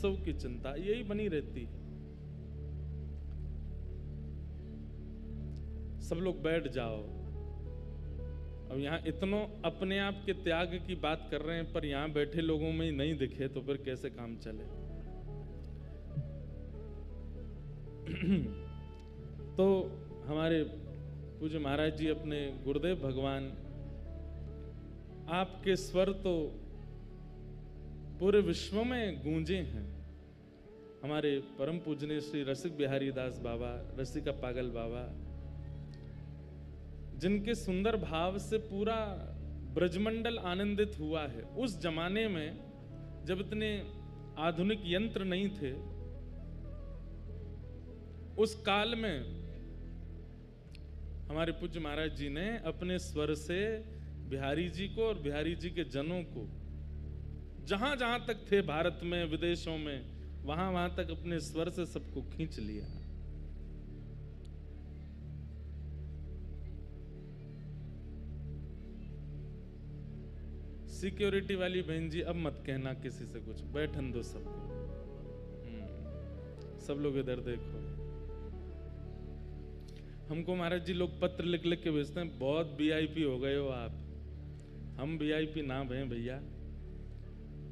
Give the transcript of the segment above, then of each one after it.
उत्सव की चिंता यही बनी रहती है। सब लोग बैठ जाओ। अब यहाँ इतनों अपने आप के त्याग की बात कर रहे हैं, पर यहाँ बैठे लोगों में ही नहीं दिखे तो फिर कैसे काम चले। तो हमारे पूज्य महाराज जी अपने गुरुदेव भगवान, आपके स्वर तो पूरे विश्व में गूंजे हैं। हमारे परम पूजनीय श्री रसिक बिहारी दास बाबा, रसिका पागल बाबा, जिनके सुंदर भाव से पूरा ब्रजमंडल आनंदित हुआ है। उस जमाने में जब इतने आधुनिक यंत्र नहीं थे, उस काल में हमारे पूज्य महाराज जी ने अपने स्वर से बिहारी जी को और बिहारी जी के जनों को जहां जहां तक थे भारत में, विदेशों में, वहां वहां तक अपने स्वर से सबको खींच लिया। सिक्योरिटी वाली बहन जी अब मत कहना किसी से कुछ, बैठन दो सबको। सब लोग इधर देखो। हमको महाराज जी लोग पत्र लिख लिख के भेजते हैं, बहुत वीआईपी हो गए हो आप। हम वीआईपी ना भैं भैया,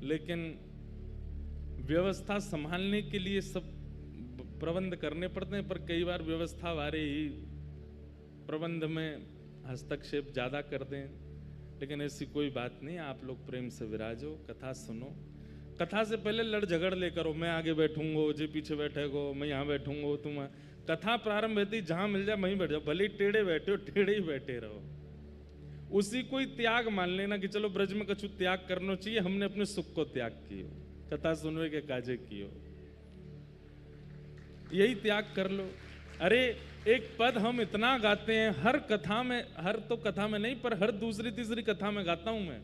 लेकिन व्यवस्था संभालने के लिए सब प्रबंध करने पड़ते हैं, पर कई बार व्यवस्था वाले ही प्रबंध में हस्तक्षेप ज्यादा कर दें। लेकिन ऐसी कोई बात नहीं, आप लोग प्रेम से विराजो, कथा सुनो। कथा से पहले लड़ झगड़ लेकर हो, मैं आगे बैठूंगो, जी पीछे बैठेगो, मैं यहाँ बैठूंगो, तुम। कथा प्रारंभ होती जहां मिल जाए वहीं बैठ जाओ, भले ही टेढ़े बैठे हो, टेढ़े ही बैठे रहो। उसी को ही त्याग मान लेना कि चलो ब्रज में कछु त्याग करना चाहिए, हमने अपने सुख को त्याग कियो, कथा सुनवे के काजे कियो, यही त्याग कर लो। अरे एक पद हम इतना गाते हैं हर कथा में, हर तो कथा में नहीं पर हर दूसरी तीसरी कथा में गाता हूं मैं।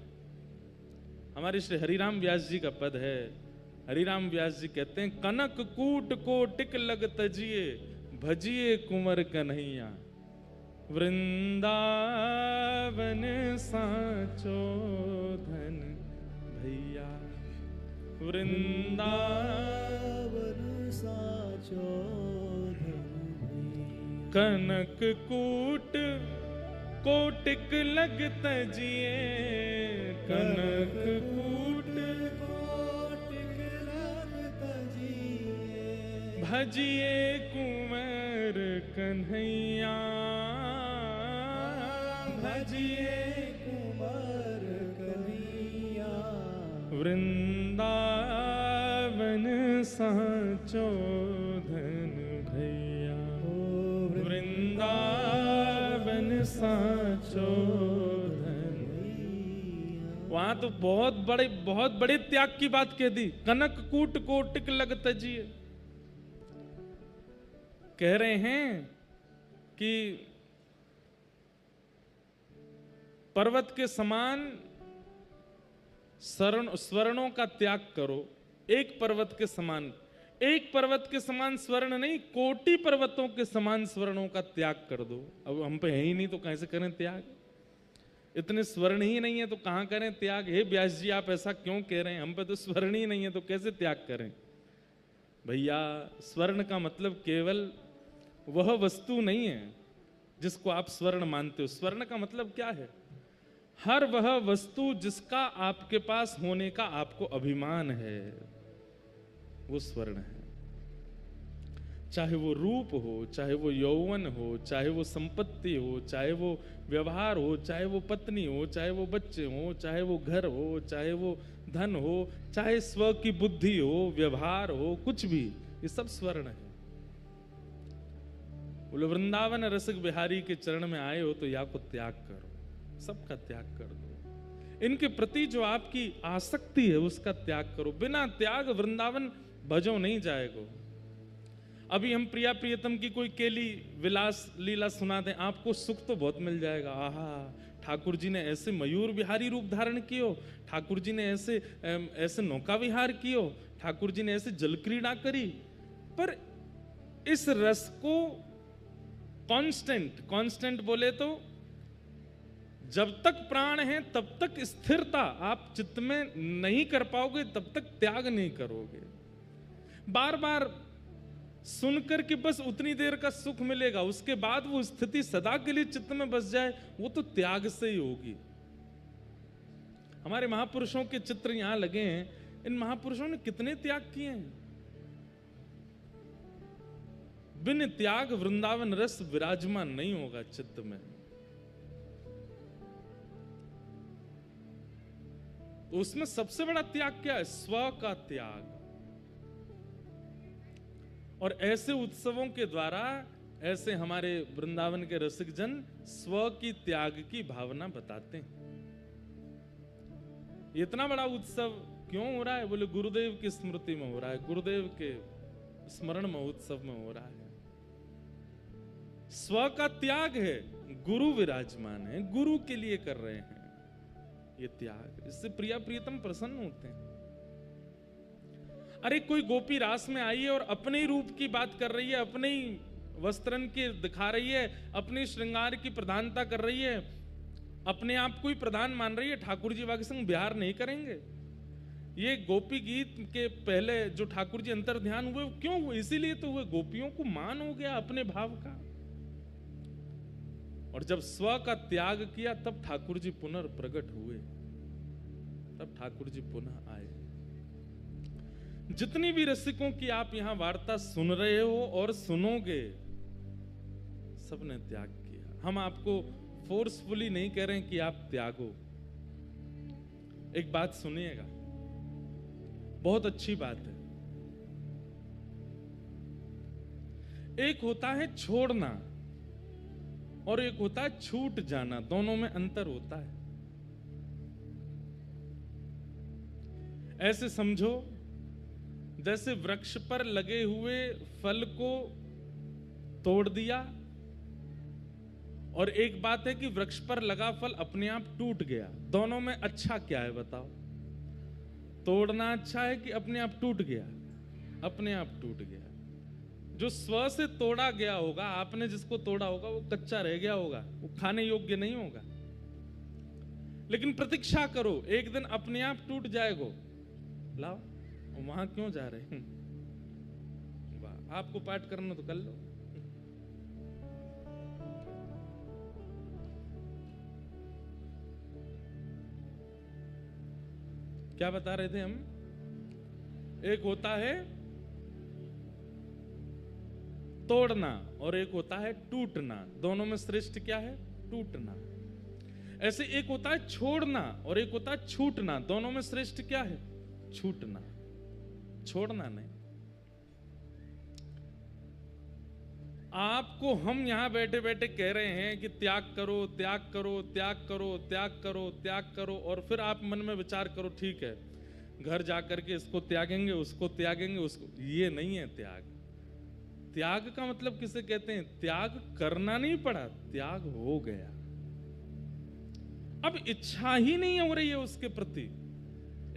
हमारे श्री हरिराम व्यास जी का पद है। हरिराम व्यास जी कहते हैं, कनक कूट को टिक लग तजिए, भजिए कुंवर कन्हैया, वृंदावन साचो धन भैया, वृंदावन साचो धन भैया, कनक कूट को टिक लग तजिए, कनक कूट को टिक लग तजिए, भजिए कुंवर कन्हैया, भजिए कुंवर कन्हैया, वृंदावन साचो धन भैया, वृंदावन साचो धन भैया। वहां तो बहुत बड़े त्याग की बात कह दी। कनक कूट को टिक लग तजिए, कह रहे हैं कि पर्वत के समान स्वर्णों का त्याग करो। एक पर्वत के समान, एक पर्वत के समान स्वर्ण नहीं, कोटि पर्वतों के समान स्वर्णों का त्याग कर दो। अब हम पे है ही नहीं तो कैसे करें त्याग? इतने स्वर्ण ही नहीं है तो कहां करें त्याग? हे व्यास जी आप ऐसा क्यों कह रहे हैं? हम पे तो स्वर्ण ही नहीं है तो कैसे त्याग करें? भैया स्वर्ण का मतलब केवल वह वस्तु नहीं है जिसको आप स्वर्ण मानते हो। स्वर्ण का मतलब क्या है? हर वह वस्तु जिसका आपके पास होने का आपको अभिमान है, वो स्वर्ण है। चाहे वो रूप हो, चाहे वो यौवन हो, चाहे वो संपत्ति हो, चाहे वो व्यवहार हो, चाहे वो पत्नी हो, चाहे वो बच्चे हो, चाहे वो घर हो, चाहे वो धन हो, चाहे स्व की बुद्धि हो, व्यवहार हो, कुछ भी, ये सब स्वर्ण है। बोले वृंदावन रसिक बिहारी के चरण में आए हो तो या को त्याग करो, सबका त्याग कर दो। इनके प्रति जो आपकी आसक्ति है उसका त्याग करो। बिना त्याग वृंदावन भजो नहीं जाएगा। अभी हम प्रिया प्रियतम की कोई केली विलास लीला सुना दें, आपको सुख तो बहुत मिल जाएगा। आहा, ठाकुर जी ने ऐसे मयूर विहारी रूप धारण कियो, ठाकुर जी ने ऐसे नौका विहार कियो, ठाकुर जी ने ऐसे जल क्रीड़ा करी। पर इस रस को कांस्टेंट बोले तो जब तक प्राण है तब तक स्थिरता आप चित्त में नहीं कर पाओगे, तब तक त्याग नहीं करोगे। बार बार सुनकर के बस उतनी देर का सुख मिलेगा, उसके बाद वो स्थिति सदा के लिए चित्त में बस जाए, वो तो त्याग से ही होगी। हमारे महापुरुषों के चित्र यहां लगे हैं, इन महापुरुषों ने कितने त्याग किए हैं। बिन त्याग वृंदावन रस विराजमान नहीं होगा चित्त में। तो उसमें सबसे बड़ा त्याग क्या है? स्व का त्याग। और ऐसे उत्सवों के द्वारा ऐसे हमारे वृंदावन के रसिक जन स्व की त्याग की भावना बताते हैं। इतना बड़ा उत्सव क्यों हो रहा है? बोले गुरुदेव की स्मृति में हो रहा है, गुरुदेव के स्मरण महोत्सव में हो रहा है। स्व का त्याग है, गुरु विराजमान है, गुरु के लिए कर रहे हैं ये त्याग। इससे प्रिया प्रियतम प्रसन्न होते हैं। अरे कोई गोपी रास में आई है और अपने ही रूप की बात कर रही है, अपने ही वस्त्रन के दिखा रही है, अपने श्रृंगार की प्रधानता कर रही है, अपने आप को ही प्रधान मान रही है, ठाकुर जी के संग बिहार नहीं करेंगे। ये गोपी गीत के पहले जो ठाकुर जी अंतर ध्यान हुए, क्यों हुए? इसीलिए तो हुए, गोपियों को मान हो गया अपने भाव का। और जब स्व का त्याग किया तब ठाकुर जी पुनर्प्रकट हुए, तब ठाकुर जी पुनः आए। जितनी भी रसिकों की आप यहां वार्ता सुन रहे हो और सुनोगे, सबने त्याग किया। हम आपको फोर्सफुली नहीं कह रहे हैं कि आप त्यागो। एक बात सुनिएगा, बहुत अच्छी बात है। एक होता है छोड़ना और एक होता है छूट जाना, दोनों में अंतर होता है। ऐसे समझो जैसे वृक्ष पर लगे हुए फल को तोड़ दिया, और एक बात है कि वृक्ष पर लगा फल अपने आप टूट गया। दोनों में अच्छा क्या है बताओ? तोड़ना अच्छा है कि अपने आप टूट गया? अपने आप टूट गया। जो स्व से तोड़ा गया होगा, आपने जिसको तोड़ा होगा, वो कच्चा रह गया होगा, वो खाने योग्य नहीं होगा। लेकिन प्रतीक्षा करो, एक दिन अपने आप टूट जाएगा। लाओ, वहां क्यों जा रहे हैं? वाह, आपको पाठ करना तो कर लो। क्या बता रहे थे हम? एक होता है तोड़ना और एक होता है टूटना। दोनों में श्रेष्ठ क्या है? टूटना। ऐसे एक होता है छोड़ना और एक होता है छूटना। दोनों में श्रेष्ठ क्या है? छूटना, छोड़ना नहीं। आपको हम यहां बैठे बैठे कह रहे हैं कि त्याग करो, त्याग करो, त्याग करो, त्याग करो, त्याग करो, और फिर आप मन में विचार करो, ठीक है घर जाकर के इसको त्यागेंगे, उसको त्यागेंगे, उसको। ये नहीं है त्याग। त्याग का मतलब किसे कहते हैं? त्याग करना नहीं पड़ा, त्याग हो गया। अब इच्छा ही नहीं हो रही है उसके प्रति।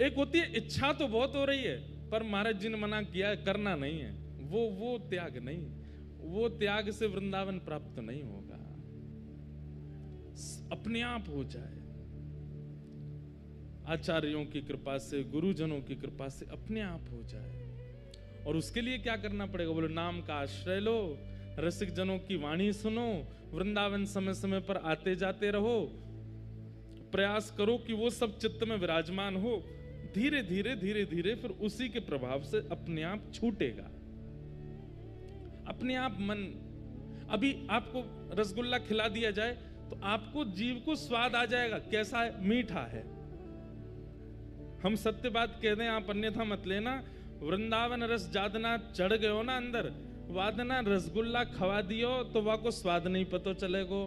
एक होती है इच्छा तो बहुत हो रही है, पर महाराज जी ने मना किया, करना नहीं है। वो त्याग नहीं, वो त्याग से वृंदावन प्राप्त नहीं होगा। अपने आप हो जाए, आचार्यों की कृपा से, गुरुजनों की कृपा से अपने आप हो जाए। और उसके लिए क्या करना पड़ेगा? बोलो नाम का आश्रय लो, रसिक जनों की वाणी सुनो, वृंदावन समय समय पर आते जाते रहो, प्रयास करो कि वो सब चित्त में विराजमान हो। धीरे धीरे धीरे धीरे फिर उसी के प्रभाव से अपने आप छूटेगा, अपने आप मन। अभी आपको रसगुल्ला खिला दिया जाए तो आपको जीव को स्वाद आ जाएगा, कैसा है? मीठा है। हम सत्य बात कह दें, आप अन्यथा मत लेना। वृंदावन रस जादना चढ़ गयो ना अंदर, वादना रसगुल्ला खवा दियो तो वा को स्वाद नहीं पतो चलेगो,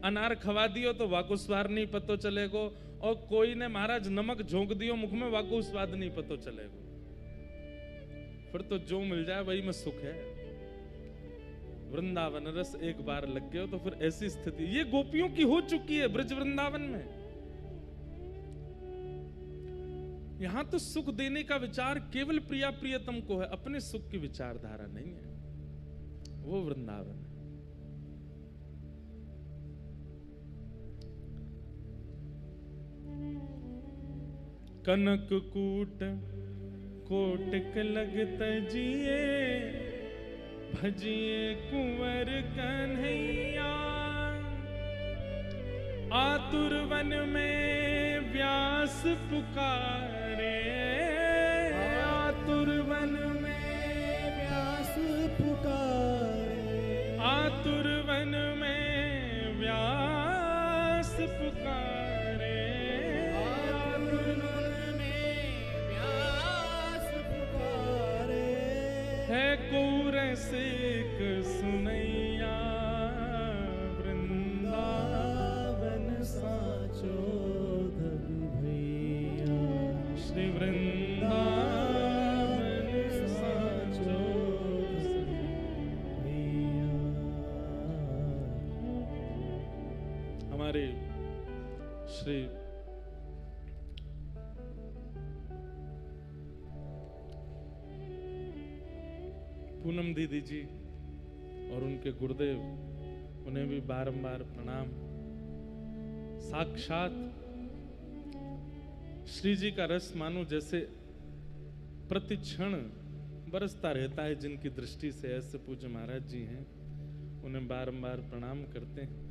अनार खवा दियो तो वा को स्वाद नहीं पतो चलेगो, और कोई ने महाराज नमक झोंक दियो मुख में, वा को स्वाद नहीं पतो चलेगो। फिर तो जो मिल जाए वही में सुख है। वृंदावन रस एक बार लग गए तो फिर ऐसी स्थिति ये गोपियों की हो चुकी है ब्रज वृंदावन में। यहां तो सुख देने का विचार केवल प्रिया प्रियतम को है, अपने सुख की विचारधारा नहीं है। वो वृंदावन है। कनक कूट कोटिक लगत जिए भजिए कुंवर कन्हैया। आतुर वन में व्यास पुकारे, आतुर वन में व्यास पुकारे, आतुर वन में व्यास पुकारे, आतुर वन में व्यास पुकारे। है कौरसिक सुनैया वृंदावन साचो धग भैया, श्री वृंदावन साचो भैया। हमारे श्री पूनम दीदी जी और उनके गुरुदेव, उन्हें भी बारंबार प्रणाम। साक्षात श्री जी का रस मानो जैसे प्रति क्षण बरसता रहता है जिनकी दृष्टि से, ऐसे पूज्य महाराज जी हैं, उन्हें बारंबार प्रणाम करते हैं।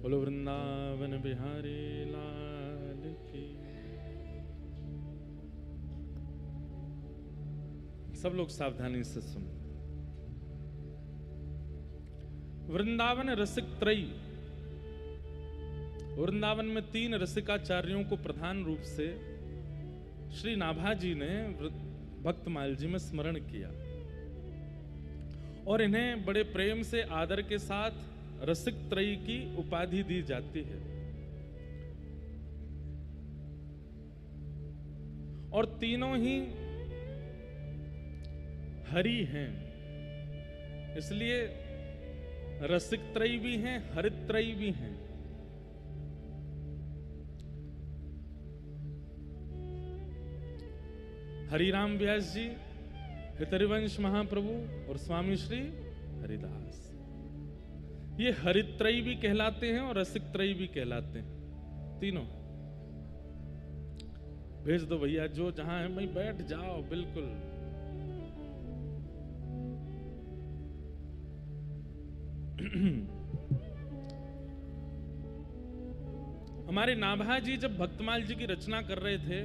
बोलो वृंदावन बिहारी लाल की। सब लोग सावधानी से सुन। वृंदावन रसिक त्रयी, वृंदावन में 3 रसिकाचार्यों को प्रधान रूप से श्री नाभा जी ने भक्तमाल जी में स्मरण किया और इन्हें बड़े प्रेम से आदर के साथ रसिक त्रयी की उपाधि दी जाती है। और तीनों ही हरि हैं, इसलिए रसिक त्रयी भी हैं, हरित त्रयी भी हैं। हरिराम व्यास जी, हितरिवंश महाप्रभु और स्वामी श्री हरिदास, ये हरित्रयी भी कहलाते हैं और रसिक त्रयी भी कहलाते हैं, तीनों। भेज दो भैया, जो जहां है भाई बैठ जाओ, बिल्कुल। हमारे नाभा जी जब भक्तमाल जी की रचना कर रहे थे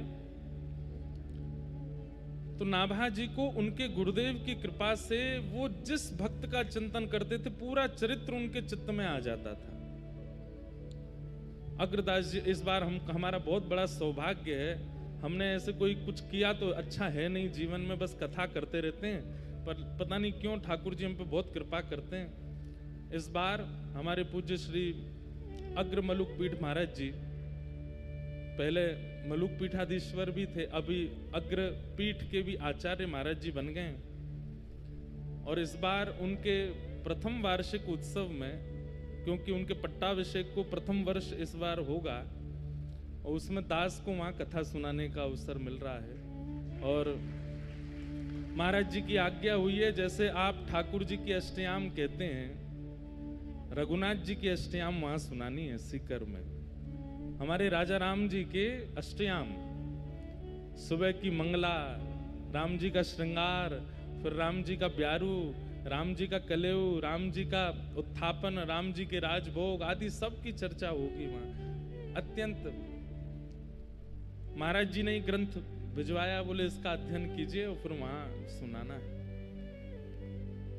तो नाभा जी को उनके गुरुदेव की कृपा से वो जिस भक्त का चिंतन करते थे पूरा चरित्र उनके चित्त में आ जाता था। अग्रदास जी, इस बार हमारा बहुत बड़ा सौभाग्य है, हमने ऐसे कोई कुछ किया तो अच्छा है नहीं जीवन में, बस कथा करते रहते हैं, पर पता नहीं क्यों ठाकुर जी हम पे बहुत कृपा करते हैं। इस बार हमारे पूज्य श्री अग्र मलुक पीठ महाराज जी, पहले मलुक पीठाधीश्वर भी थे, अभी अग्र पीठ के भी आचार्य महाराज जी बन गए। और इस बार उनके प्रथम वार्षिक उत्सव में, क्योंकि उनके पट्टाभिषेक को प्रथम वर्ष इस बार होगा और उसमें दास को वहां कथा सुनाने का अवसर मिल रहा है। और महाराज जी की आज्ञा हुई है, जैसे आप ठाकुर जी की अष्टयाम कहते हैं, रघुनाथ जी की अष्टयाम वहां सुनानी है सीकर में। हमारे राजा राम जी के अष्टयाम, सुबह की मंगला, राम जी का श्रृंगार, फिर राम जी का ब्यारू, राम जी का कलेऊ, राम जी का उत्थापन, राम जी के राजभोग आदि सब की चर्चा होगी वहां। अत्यंत महाराज जी ने ही ग्रंथ भिजवाया, बोले इसका अध्ययन कीजिए और फिर वहां सुनाना है।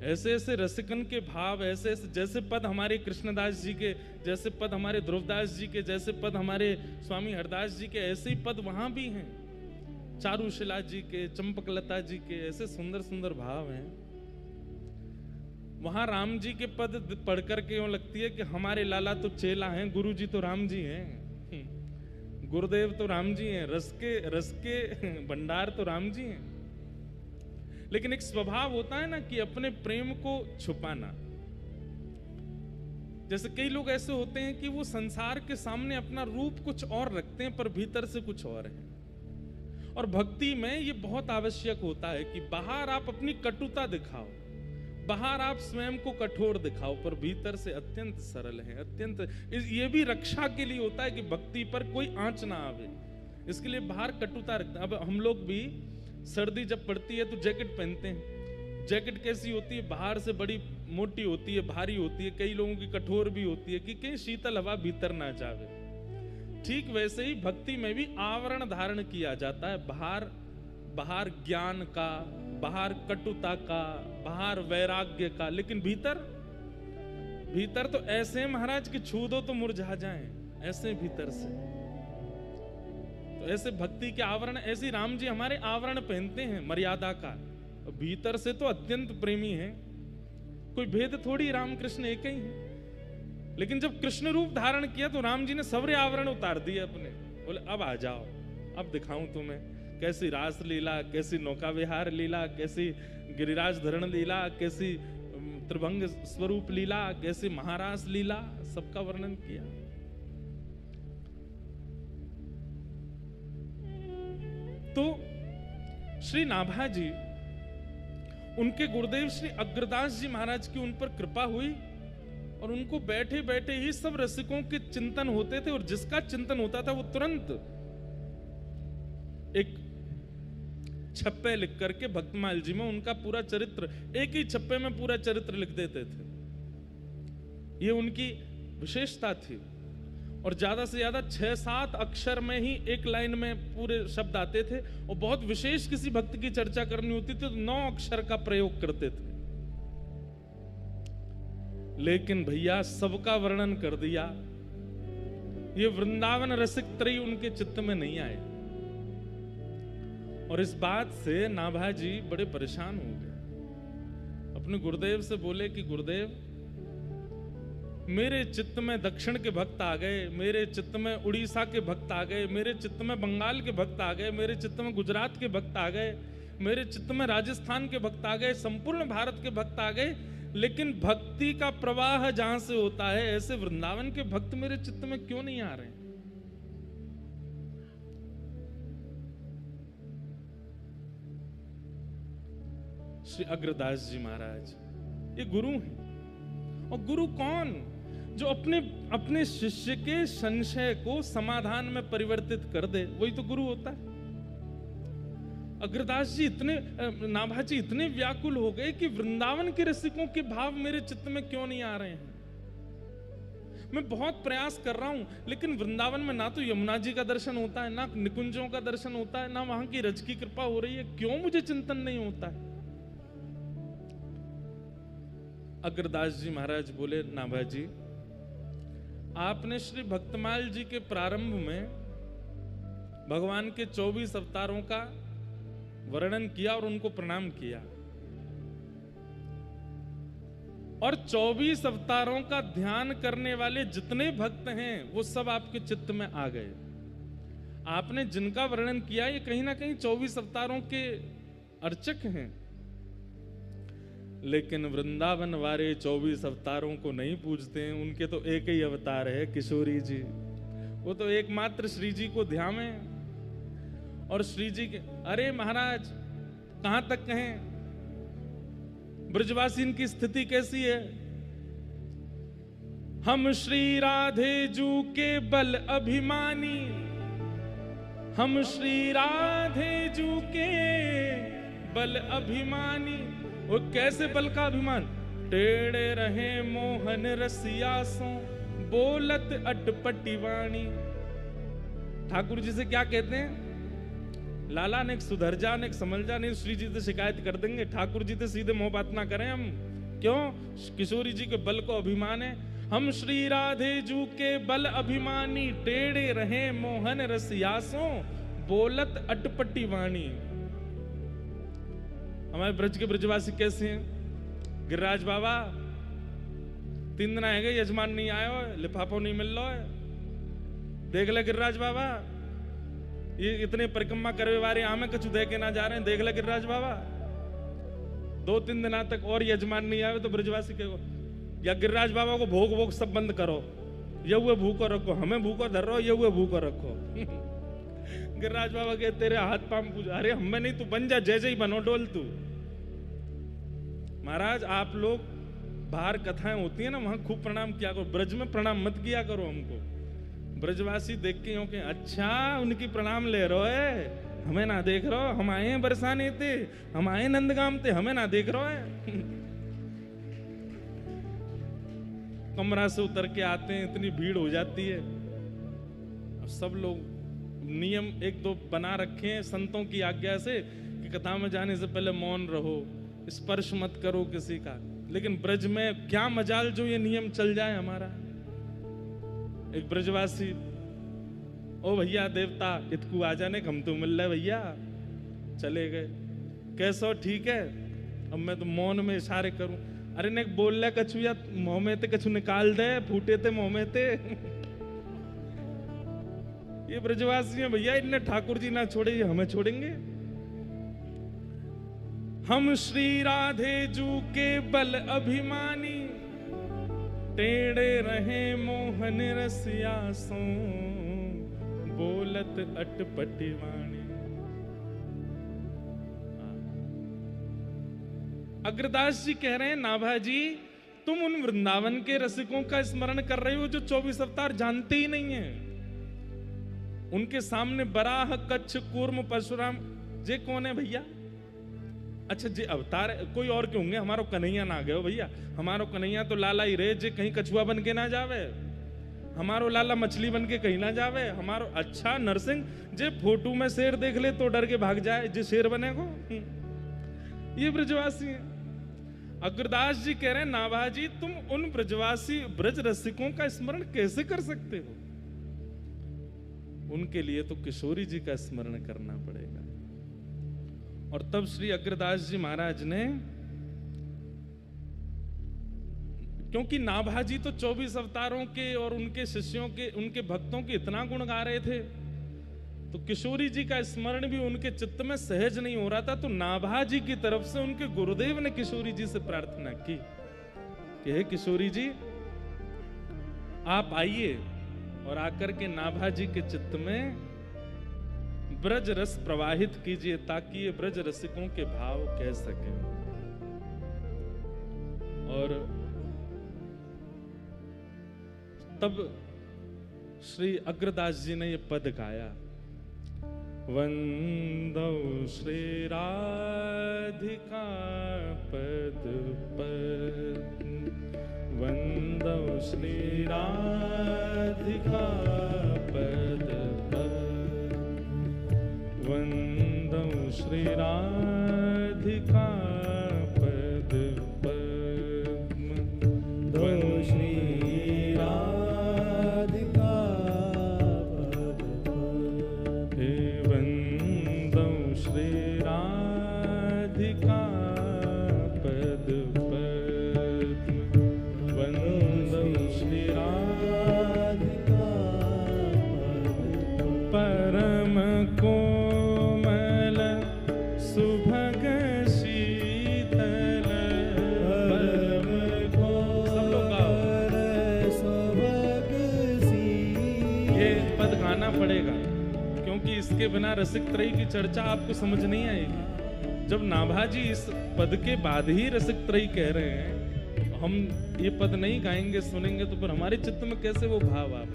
ऐसे ऐसे रसिकन के भाव, ऐसे ऐसे जैसे पद हमारे कृष्णदास जी के, जैसे पद हमारे ध्रुवदास जी के, जैसे पद हमारे स्वामी हरदास जी के, ऐसे ही पद वहां भी हैं। चारुशिला जी के, चंपकलता जी के, ऐसे सुंदर सुंदर भाव हैं। वहां राम जी के पद पढ़ करके यूं लगती है कि हमारे लाला तो चेला हैं, गुरु जी तो राम जी हैं, गुरुदेव तो राम जी हैं, रस के भंडार तो राम जी हैं। लेकिन एक स्वभाव होता है ना कि अपने प्रेम को छुपाना। जैसे कई लोग ऐसे होते हैं कि वो संसार के सामने अपना रूप कुछ और रखते हैं पर भीतर से कुछ और है। और भक्ति में ये बहुत आवश्यक होता है कि बाहर आप अपनी कटुता दिखाओ, बाहर आप स्वयं को कठोर दिखाओ पर भीतर से अत्यंत सरल है, अत्यंत। ये भी रक्षा के लिए होता है कि भक्ति पर कोई आंच ना आवे, इसके लिए बाहर कटुता रखते हैं। अब हम लोग भी सर्दी जब पड़ती है तो जैकेट पहनते हैं। जैकेट कैसी होती है? बाहर से बड़ी मोटी होती है, भारी होती है, कई लोगों की कठोर भी होती है कि कहीं शीतल हवा भीतर ना जावे। ठीक वैसे ही भक्ति में भी आवरण धारण किया जाता है, बाहर ज्ञान का, बाहर कटुता का, बाहर वैराग्य का, लेकिन भीतर तो ऐसे महाराज कि छू दो तो मुरझा जाएं, ऐसे भीतर से। तो ऐसे भक्ति के आवरण, ऐसे राम जी हमारे आवरण पहनते हैं मर्यादा का, भीतर से तो अत्यंत प्रेमी हैं, कोई भेद थोड़ी, राम कृष्ण एक ही हैं। लेकिन जब कृष्ण रूप धारण किया तो राम जी ने सबरे आवरण उतार दिए अपने, बोले अब आ जाओ, अब दिखाऊं तुम्हें कैसी रास लीला, कैसी नौका विहार लीला, कैसी गिरिराज धरण लीला, कैसी त्रिभंग स्वरूप लीला, कैसी महारास लीला, सबका वर्णन किया। तो श्री नाभा जी, उनके गुरुदेव श्री अग्रदास जी महाराज की उन पर कृपा हुई और उनको बैठे बैठे ही सब रसिकों के चिंतन होते थे, और जिसका चिंतन होता था वो तुरंत एक छप्पे लिख करके भक्तमाल जी में उनका पूरा चरित्र, एक ही छप्पे में पूरा चरित्र लिख देते थे। ये उनकी विशेषता थी। और ज्यादा से ज्यादा 6-7 अक्षर में ही एक लाइन में पूरे शब्द आते थे, और बहुत विशेष किसी भक्त की चर्चा करनी होती थी तो 9 अक्षर का प्रयोग करते थे। लेकिन भैया सबका वर्णन कर दिया, ये वृंदावन रसिक त्रयी उनके चित्त में नहीं आए। और इस बात से नाभा जी बड़े परेशान हो गए। अपने गुरुदेव से बोले कि गुरुदेव, मेरे चित्त में दक्षिण के भक्त आ गए, मेरे चित्त में उड़ीसा के भक्त आ गए, मेरे चित्त में बंगाल के भक्त आ गए, मेरे चित्त में गुजरात के भक्त आ गए, मेरे चित्त में राजस्थान के भक्त आ गए, संपूर्ण भारत के भक्त आ गए, लेकिन भक्ति का प्रवाह जहां से होता है, ऐसे वृंदावन के भक्त मेरे चित्त में क्यों नहीं आ रहे? श्री अग्रदास जी महाराज ये गुरु हैं। और गुरु कौन? जो अपने शिष्य के संशय को समाधान में परिवर्तित कर दे, वही तो गुरु होता है। अग्रदास जी नाभा जी इतने व्याकुल हो गए कि वृंदावन के रसिकों के भाव मेरे चित्त में क्यों नहीं आ रहे हैं? मैं बहुत प्रयास कर रहा हूं, लेकिन वृंदावन में ना तो यमुना जी का दर्शन होता है, ना निकुंजों का दर्शन होता है, ना वहां की रज की कृपा हो रही है, क्यों मुझे चिंतन नहीं होता है? अग्रदास जी महाराज बोले, नाभा जी, आपने श्री भक्तमाल जी के प्रारंभ में भगवान के 24 अवतारों का वर्णन किया और उनको प्रणाम किया, और 24 अवतारों का ध्यान करने वाले जितने भक्त हैं वो सब आपके चित्त में आ गए। आपने जिनका वर्णन किया ये कहीं ना कहीं 24 अवतारों के अर्चक हैं, लेकिन वृंदावन वाले 24 अवतारों को नहीं पूजते हैं। उनके तो एक ही अवतार है, किशोरी जी। वो तो एकमात्र श्री जी को ध्यान है। और श्री जी के, अरे महाराज कहां तक कहें, ब्रजवासी की स्थिति कैसी है? हम श्री राधे जू के बल अभिमानी, हम श्री राधे जू के बल अभिमानी। वो कैसे बल का अभिमान? टेढ़े रहे मोहन रसियासों, बोलत अटपटी वाणी। ठाकुर जी से क्या कहते हैं? लाला ने सुधर जा, ने समझ जा, नहीं श्री जी से शिकायत कर देंगे। ठाकुर जी से सीधे मुंह बात ना करें हम। क्यों? किशोरी जी के बल को अभिमान है। हम श्री राधे जू के बल अभिमानी, टेढ़े रहे मोहन रसियासों, बोलत अटपटी वाणी। हमारे ब्रज के ब्रजवासी कैसे हैं? गिरिराज बाबा 3 दिन आएंगे, यजमान नहीं आए हो, लिफाफा नहीं मिल रहा है, देख ले गिरिराज बाबा, ये इतने परिक्रमा करवे वारे आमे कछु दे के ना जा रहे हैं, देख ले गिरिराज बाबा। 2-3 दिन तक और यजमान नहीं आए तो ब्रजवासी के या गिरिराज बाबा को भोग भोग सब बंद करो, ये हुए भूखो रखो, हमें भूखो धर रहो, ये हुए भूखो रखो। गिरिराज बाबा के तेरे हाथ पांव पूजा, अरे हमें नहीं, तू बन जा, जैसे ही बनो डोल तू। महाराज आप लोग बाहर कथाएं होती है ना, वहां खूब प्रणाम किया करो, ब्रज में प्रणाम मत किया करो हमको। ब्रजवासी देख के यूं के अच्छा उनकी प्रणाम ले रहो है, हमें ना देख रहो, हम आए हैं बरसाने थे, हम आए नंदगाम थे, हमें ना देख रहो है। कमरा से उतर के आते हैं, इतनी भीड़ हो जाती है। अब सब लोग नियम एक दो बना रखे हैं संतों की आज्ञा से कि कथा में जाने से पहले मौन रहो, स्पर्श मत करो किसी का। लेकिन ब्रज में क्या मजाल जो ये नियम चल जाए हमारा। एक ब्रजवासी, ओ भैया देवता इतकू आ जाने, हम तो मिल रहे भैया, चले गए। कैसो ठीक है? अब मैं तो मौन में इशारे करूं, अरे ने बोल रहा कछु या मुंह में ते कछु निकाल दे, फूटे ते मुंह में ते। ये ब्रजवासी है भैया, इनने ठाकुर जी ना छोड़े, ये हमें छोड़ेंगे? हम श्री राधे जू के बल अभिमानी, टेढ़े रहे मोहन रसिया सो, बोलत अटपटी वाणी। अग्रदास जी कह रहे हैं, नाभा जी तुम उन वृंदावन के रसिकों का स्मरण कर रहे हो जो 24 अवतार जानते ही नहीं है। उनके सामने बराह, कच्छ, कूर्म, परशुराम, जे कौन है भैया? अच्छा जे अवतार कोई और के होंगे, हमारो कन्हैया ना गए हो भैया, हमारो कन्हैया तो लाला ही रहे, जे कहीं कछुआ बन के ना जावे, हमारो लाला मछली बन के कहीं ना जावे, हमारो अच्छा नरसिंह जे फोटो में शेर देख ले तो डर के भाग जाए, जे शेर बने को। ये ब्रजवासी है। अग्रदास जी कह रहे हैं, नाभा जी तुम उन ब्रजवासी ब्रज रसिकों का स्मरण कैसे कर सकते हो? उनके लिए तो किशोरी जी का स्मरण करना पड़ेगा। और तब श्री अग्रदास जी महाराज ने, क्योंकि नाभा जी तो 24 अवतारों के और उनके शिष्यों के, उनके भक्तों के इतना गुण गा रहे थे, तो किशोरी जी का स्मरण भी उनके चित्त में सहज नहीं हो रहा था। तो नाभा जी की तरफ से उनके गुरुदेव ने किशोरी जी से प्रार्थना की कि हे किशोरी जी आप आइए और आकर के नाभा जी के चित्त में ब्रज रस प्रवाहित कीजिए, ताकि ये ब्रज रसिकों के भाव कह सके। और तब श्री अग्रदास जी ने ये पद गाया, वंदौ श्री राधिका पद पद, वंदौ श्री राधिका पद पद, वंदौ श्री राधिका पद पद्म, वंदौ श्री राधिका पद पद, हे वंदौ श्री राधिका पद पद्म, वंदौ श्री राधिका परम कोमल सुभग शीतल, परम कोमल सुभग शीतल। ये पद गाना पड़ेगा, क्योंकि इसके बिना रसिक त्रयी की चर्चा आपको समझ नहीं आएगी। जब नाभा जी इस पद के बाद ही रसिक त्रयी कह रहे हैं, हम ये पद नहीं गाएंगे सुनेंगे तो फिर हमारे चित्त में कैसे वो भाव आप।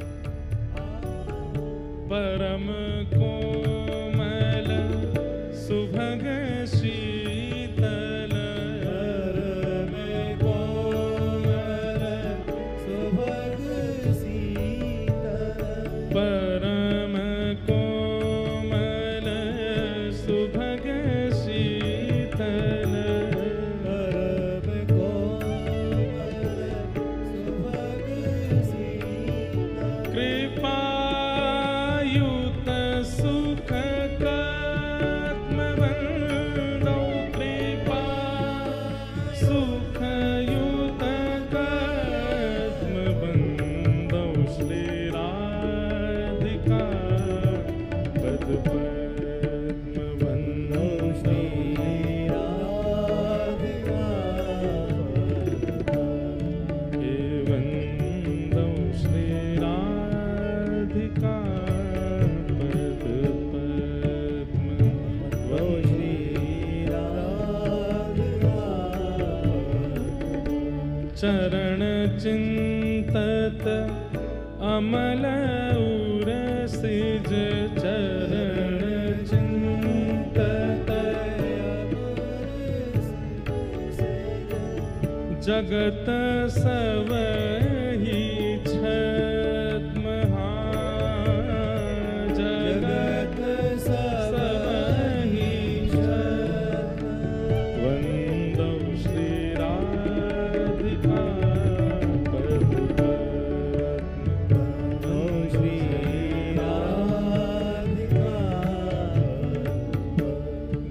परम कोमल सुभग शीतल, परम कोमल सुभग शीतल, परम कोमल सुभग शीतल, परम कोमल सुभग शीतल, कृपायुत सुख कत्मवंदौ, कृपा सुखयुत कत्मवंदौ, श्री राधिका पद पद्म, वंदौ श्री राधिका पद पद्म, हे वंदौ श्री राधिका पद पद्म, वंदौ श्री राधिका पद चरण चिंतत अमल उरसिज चरण चिंतत जगत सबहि छद्म जगत सबहि वंदौ श्री राधिका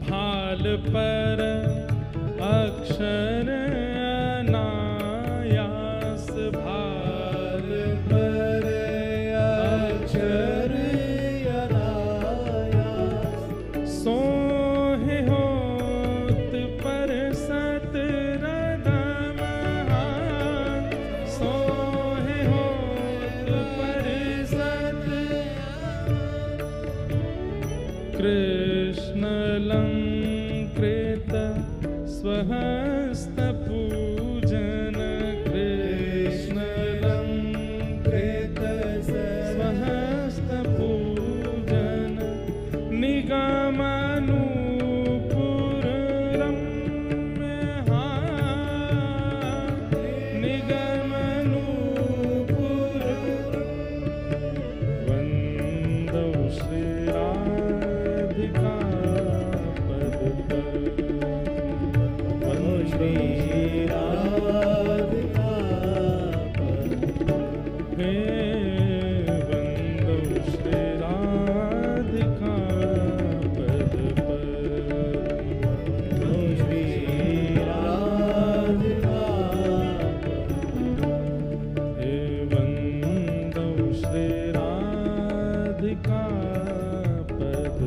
भाल पर अक्षर अनायास भाल पर अक्षर अनायास सोहे होत पर सत रदम सोहे होत पर सत कृष्ण लंकृत स्वहस्त पूजन कृष्ण लंकृत स्वहस्त पूजन निगमनूपुर रम्य निगमनूपुर वंदौ श्री राधिका पद श्री राधिका हे वंदौ श्री राधिका पद श्री राधिका हे वंदौ श्री राधिका पद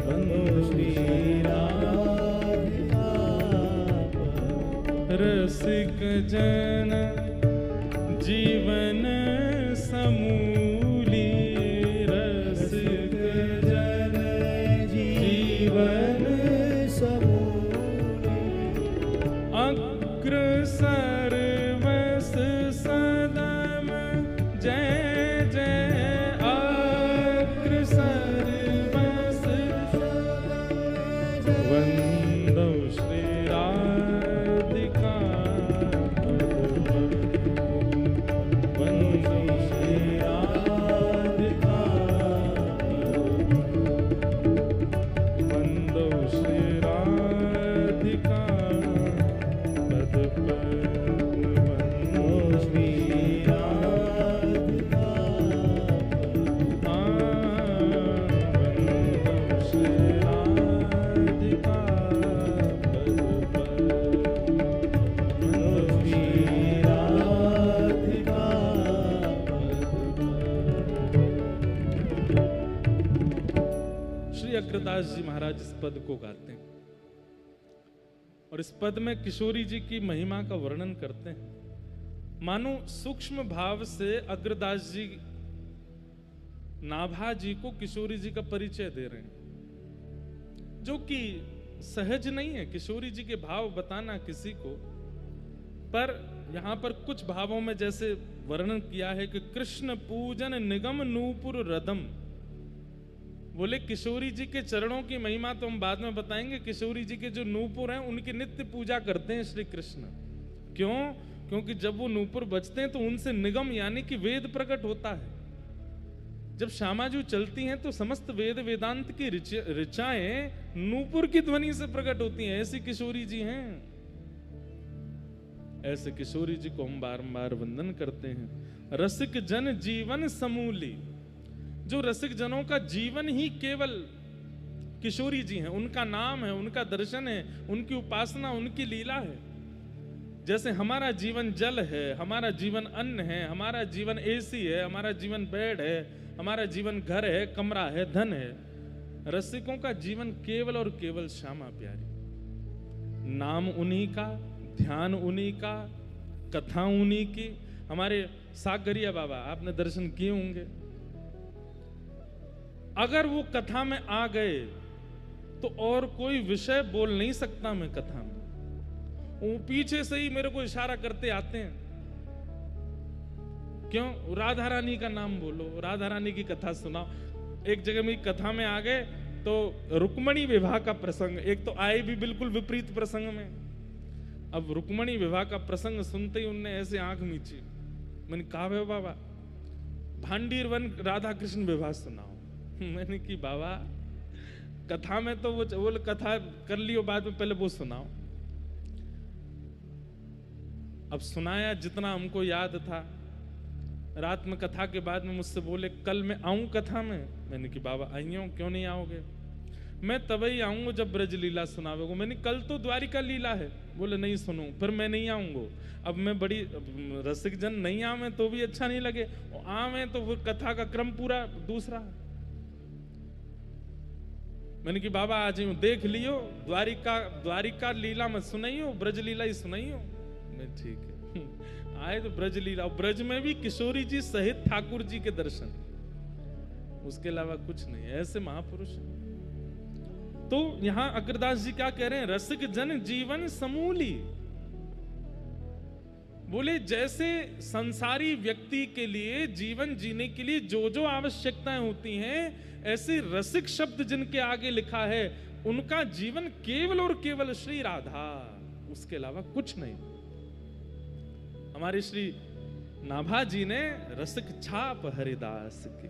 वंदौ श्री रसिक जन जीवन समूली रसिक जन जीवन समूली अग्रसर वस सदम जय जय अग्रसर वस वंदौ श्री राधिका वंदौ श्री राधिका वंदौ श्री राधिका पद वंदौ श्री राधिका वंदौ श्री राधिका श्री अग्रदास जी महाराज इस पद को गाते हैं और इस पद में किशोरी जी की महिमा का वर्णन करते हैं। मानो सूक्ष्म भाव से अग्रदास जी नाभा जी को किशोरी जी का परिचय दे रहे हैं, जो कि सहज नहीं है किशोरी जी के भाव बताना किसी को। पर यहां पर कुछ भावों में जैसे वर्णन किया है कि कृष्ण पूजन निगम नूपुर रदम, बोले किशोरी जी के चरणों की महिमा तो हम बाद में बताएंगे। किशोरी जी के जो नूपुर हैं उनकी नित्य पूजा करते हैं श्री कृष्ण। क्यों? क्योंकि जब वो नूपुर बजते हैं तो उनसे निगम यानी कि वेद प्रकट होता है। जब श्यामाजू चलती हैं तो समस्त वेद वेदांत की ऋचाएं नूपुर की ध्वनि से प्रकट होती हैं। ऐसी किशोरी जी हैं। ऐसे किशोरी जी को हम बारंबार वंदन करते हैं। रसिक जन जीवन समूली, जो रसिक जनों का जीवन ही केवल किशोरी जी हैं। उनका नाम है, उनका दर्शन है, उनकी उपासना, उनकी लीला है। जैसे हमारा जीवन जल है, हमारा जीवन अन्न है, हमारा जीवन एसी है, हमारा जीवन बेड है, हमारा जीवन घर है, कमरा है, धन है। रसिकों का जीवन केवल और केवल श्यामा प्यारी। नाम उन्हीं का, ध्यान उन्हीं का, कथा उन्हीं की। हमारे सागरिया बाबा आपने दर्शन किए होंगे। अगर वो कथा में आ गए तो और कोई विषय बोल नहीं सकता मैं कथा में। वो पीछे से ही मेरे को इशारा करते आते हैं, क्यों? राधा रानी का नाम बोलो, राधा रानी की कथा सुनाओ। एक जगह में कथा में आ गए तो रुक्मणी विवाह का प्रसंग, एक तो आए भी बिल्कुल विपरीत प्रसंग में। अब रुक्मणी विवाह का प्रसंग सुनते ही उनने ऐसे आंख मीची। मैंने कहा भाई बाबा भांडीर वन राधा कृष्ण विवाह सुनाओ। मैंने की बाबा कथा में तो वो कथा कर लियो, बाद में पहले वो सुनाओ। अब सुनाया जितना हमको याद था। रात में कथा के बाद में मुझसे बोले कल मैं आऊं कथा में। मैंने की बाबा आइयो, क्यों नहीं आओगे? मैं तभी आऊंगा जब ब्रज लीला सुनावेगो। मैंने कल तो द्वारिका लीला है। बोले नहीं सुनो, फिर मैं नहीं आऊंगा। अब मैं बड़ी रसिक जन नहीं आवे तो भी अच्छा नहीं लगे, आवे तो वो कथा का क्रम पूरा दूसरा। मैंने की बाबा आज देख लियो, द्वारिका लीला मत सुनाइयो, ब्रज लीला ही सुनाइयो। मैं ठीक है। आए तो ब्रज लीला, ब्रज में भी किशोरी जी सहित ठाकुर जी के दर्शन, उसके अलावा कुछ नहीं। ऐसे महापुरुष। तो यहां अग्रदास जी क्या कह रहे हैं? रसिक जन जीवन समूली। बोले जैसे संसारी व्यक्ति के लिए जीवन जीने के लिए जो जो आवश्यकताएं होती हैं, ऐसे रसिक शब्द जिनके आगे लिखा है उनका जीवन केवल और केवल श्री राधा, उसके अलावा कुछ नहीं। हमारे श्री नाभा जी ने रसिक छाप हरिदास की,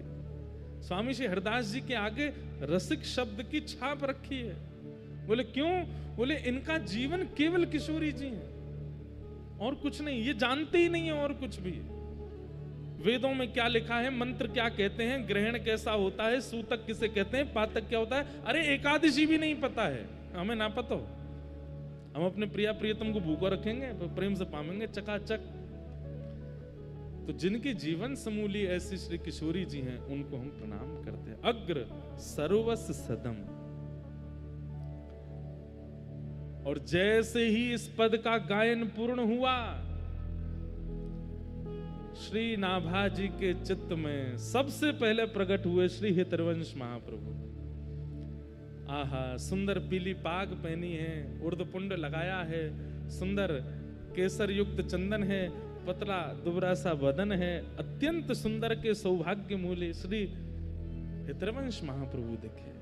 स्वामी श्री हरिदास जी के आगे रसिक शब्द की छाप रखी है। बोले क्यों? बोले इनका जीवन केवल किशोरी जी है और कुछ नहीं, ये जानते ही नहीं है और कुछ भी। वेदों में क्या लिखा है, मंत्र क्या कहते हैं, ग्रहण कैसा होता है, सूतक किसे कहते हैं, पातक क्या होता है, अरे एकादशी भी नहीं पता है। हमें ना पता हो, हम अपने प्रिया प्रियतम को भूखा रखेंगे तो प्रेम से पावेंगे चकाचक। तो जिनके जीवन समूली ऐसी श्री किशोरी जी हैं, उनको हम प्रणाम करते हैं। अग्र सर्वस सदम। और जैसे ही इस पद का गायन पूर्ण हुआ, श्री नाभा जी के चित्त में सबसे पहले प्रकट हुए श्री हितरवंश महाप्रभु। आहा, सुंदर पीली पाग पहनी है, उर्धपुंड लगाया है, सुंदर केसर युक्त चंदन है, पतला दुबरा सा बदन है, अत्यंत सुंदर के सौभाग्य मूल्य श्री हितरवंश महाप्रभु दिखे।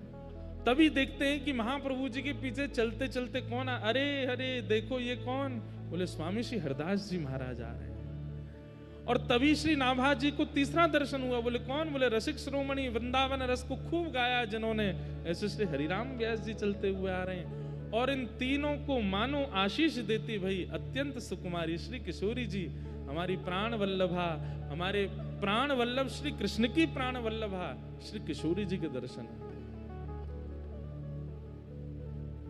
तभी देखते हैं कि महाप्रभु जी के पीछे चलते चलते कौन अरे अरे देखो ये कौन? बोले स्वामी श्री हरदास जी महाराज आ रहे हैं। और तभी श्री नाभा जी को तीसरा दर्शन हुआ। बोले कौन? बोले रसिक श्रोमणी, वृंदावन रस को खूब गाया जिन्होंने, ऐसे श्री हरिराम व्यास जी चलते हुए आ रहे हैं। और इन तीनों को मानो आशीष देती भई अत्यंत सुकुमारी श्री किशोरी जी, हमारी प्राण वल्लभा, हमारे प्राण वल्लभ श्री कृष्ण की प्राण वल्लभा श्री किशोरी जी के दर्शन होते।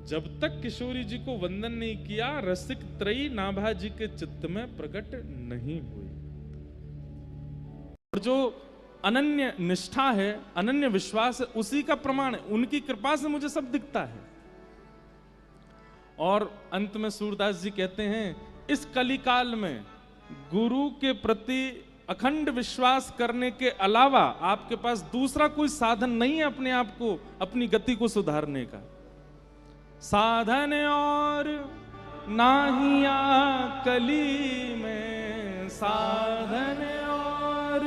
जब तक किशोरी जी को वंदन नहीं किया, रसिक त्रयी नाभा जी के चित्त में प्रकट नहीं हुई। और जो अनन्य निष्ठा है, अनन्य विश्वास है, उसी का प्रमाण है। उनकी कृपा से मुझे सब दिखता है। और अंत में सूरदास जी कहते हैं, इस कलिकाल में गुरु के प्रति अखंड विश्वास करने के अलावा आपके पास दूसरा कोई साधन नहीं है अपने आप को, अपनी गति को सुधारने का। साधन और नाहिया कली में, साधन और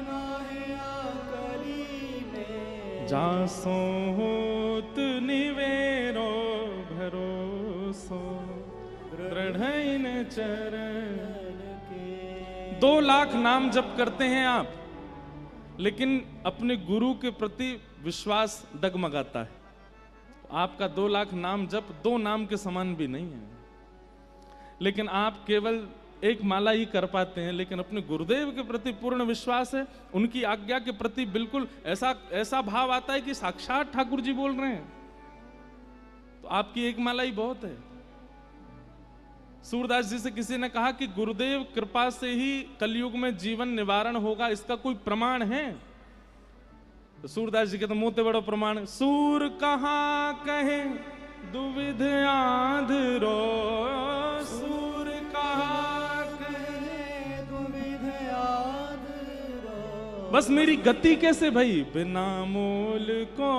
नाहिया कली में, जासो होत निवेरो भरोसो दृढ़इन चरण के। 2 लाख नाम जप करते हैं आप, लेकिन अपने गुरु के प्रति विश्वास डगमगाता है। आपका 2 लाख नाम जप 2 नाम के समान भी नहीं है। लेकिन आप केवल एक माला ही कर पाते हैं, लेकिन अपने गुरुदेव के प्रति पूर्ण विश्वास है, उनकी आज्ञा के प्रति बिल्कुल ऐसा भाव आता है कि साक्षात ठाकुर जी बोल रहे हैं, तो आपकी एक माला ही बहुत है। सूरदास जी से किसी ने कहा कि गुरुदेव कृपा से ही कलयुग में जीवन निवारण होगा, इसका कोई प्रमाण है? तो सूरदास जी के तो मोते बड़ो प्रमाण, सूर कहाँ कहे दुविध आंधरो, सूर कहाँ कहे दुविध आंधरो, बस मेरी गति कैसे भई, बिना मोल को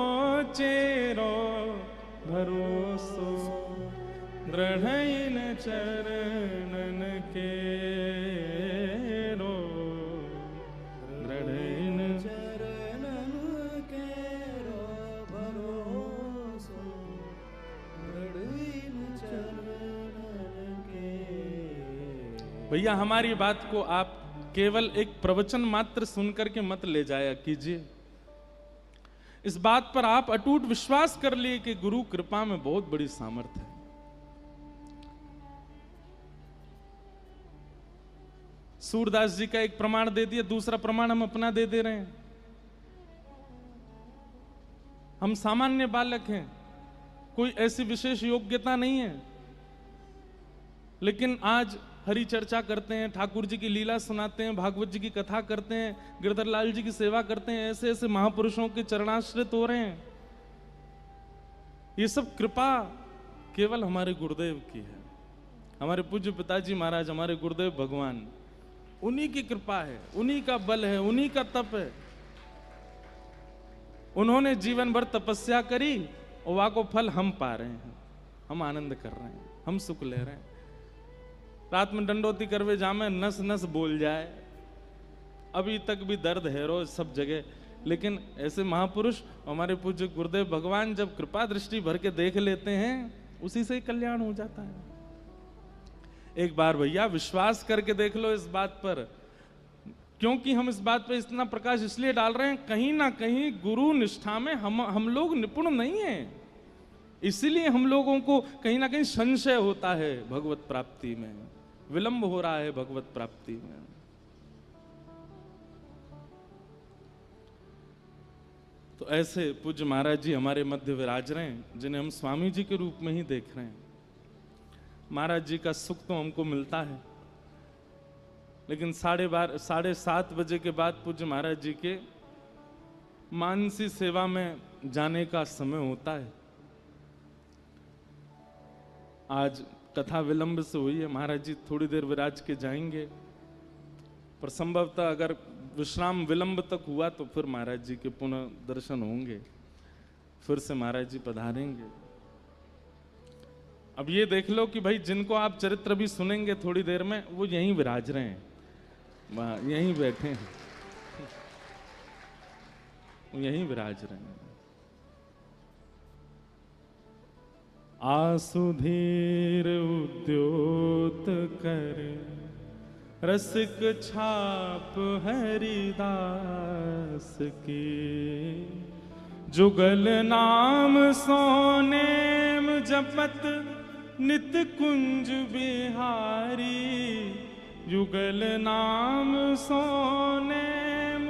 चेरो भरोसो दृढ़इन चरणन के रो, दृढ़इन चरणन केरो भरोसो, दृढ़इन चरणन के। भैया हमारी बात को आप केवल एक प्रवचन मात्र सुनकर के मत ले जाया कीजिए। इस बात पर आप अटूट विश्वास कर लिए कि गुरु कृपा में बहुत बड़ी सामर्थ्य है। सूरदास जी का एक प्रमाण दे दिया, दूसरा प्रमाण हम अपना दे रहे हैं। हम सामान्य बालक हैं, कोई ऐसी विशेष योग्यता नहीं है, लेकिन आज हरि चर्चा करते हैं, ठाकुर जी की लीला सुनाते हैं, भागवत जी की कथा करते हैं, गिरधर लाल जी की सेवा करते हैं, ऐसे ऐसे महापुरुषों के चरणाश्रित हो रहे हैं। ये सब कृपा केवल हमारे गुरुदेव की है, हमारे पूज्य पिताजी महाराज, हमारे गुरुदेव भगवान, उन्हीं की कृपा है, उन्हीं का बल है, उन्हीं का तप है। उन्होंने जीवन भर तपस्या करी और वह को फल हम पा रहे हैं, हम आनंद कर रहे हैं, हम सुख ले रहे हैं। रात में डंडोती करवे जामे नस नस बोल जाए, अभी तक भी दर्द है रोज सब जगह, लेकिन ऐसे महापुरुष हमारे पूज्य गुरुदेव भगवान जब कृपा दृष्टि भर के देख लेते हैं, उसी से ही कल्याण हो जाता है। एक बार भैया विश्वास करके देख लो इस बात पर, क्योंकि हम इस बात पर इतना प्रकाश इसलिए डाल रहे हैं, कहीं ना कहीं गुरु निष्ठा में हम लोग निपुण नहीं हैं, इसीलिए हम लोगों को कहीं ना कहीं संशय होता है भगवत प्राप्ति में, विलंब हो रहा है भगवत प्राप्ति में। तो ऐसे पूज्य महाराज जी हमारे मध्य विराज रहे हैं, जिन्हें हम स्वामी जी के रूप में ही देख रहे हैं। महाराज जी का सुख तो हमको मिलता है, लेकिन 7:30 बजे के बाद पूज्य महाराज जी के मानसी सेवा में जाने का समय होता है। आज कथा विलंब से हुई है, महाराज जी थोड़ी देर विराज के जाएंगे, पर संभवतः अगर विश्राम विलंब तक हुआ तो फिर महाराज जी के पुनः दर्शन होंगे, फिर से महाराज जी पधारेंगे। अब ये देख लो कि भाई जिनको आप चरित्र भी सुनेंगे थोड़ी देर में, वो यहीं विराज रहे हैं, वहां यहीं बैठे हैं, यहीं विराज रहे हैं। आसुधीर उद्योत कर रसिक छाप हरिदास की, जुगल नाम सोनेम जपत नित कुंज बिहारी, युगल नाम सोनेम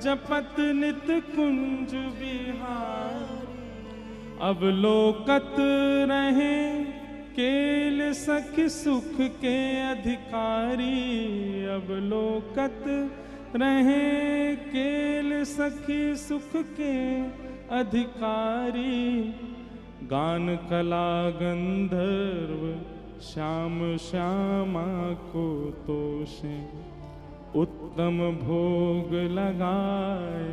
जपत नित कुंज बिहारी, अब लोकत रहे केल सखी सुख के अधिकारी, अब लोकत रहे केल सखी सुख के अधिकारी, गान कला गंधर्व श्याम श्यामा को तोषे, उत्तम भोग लगाए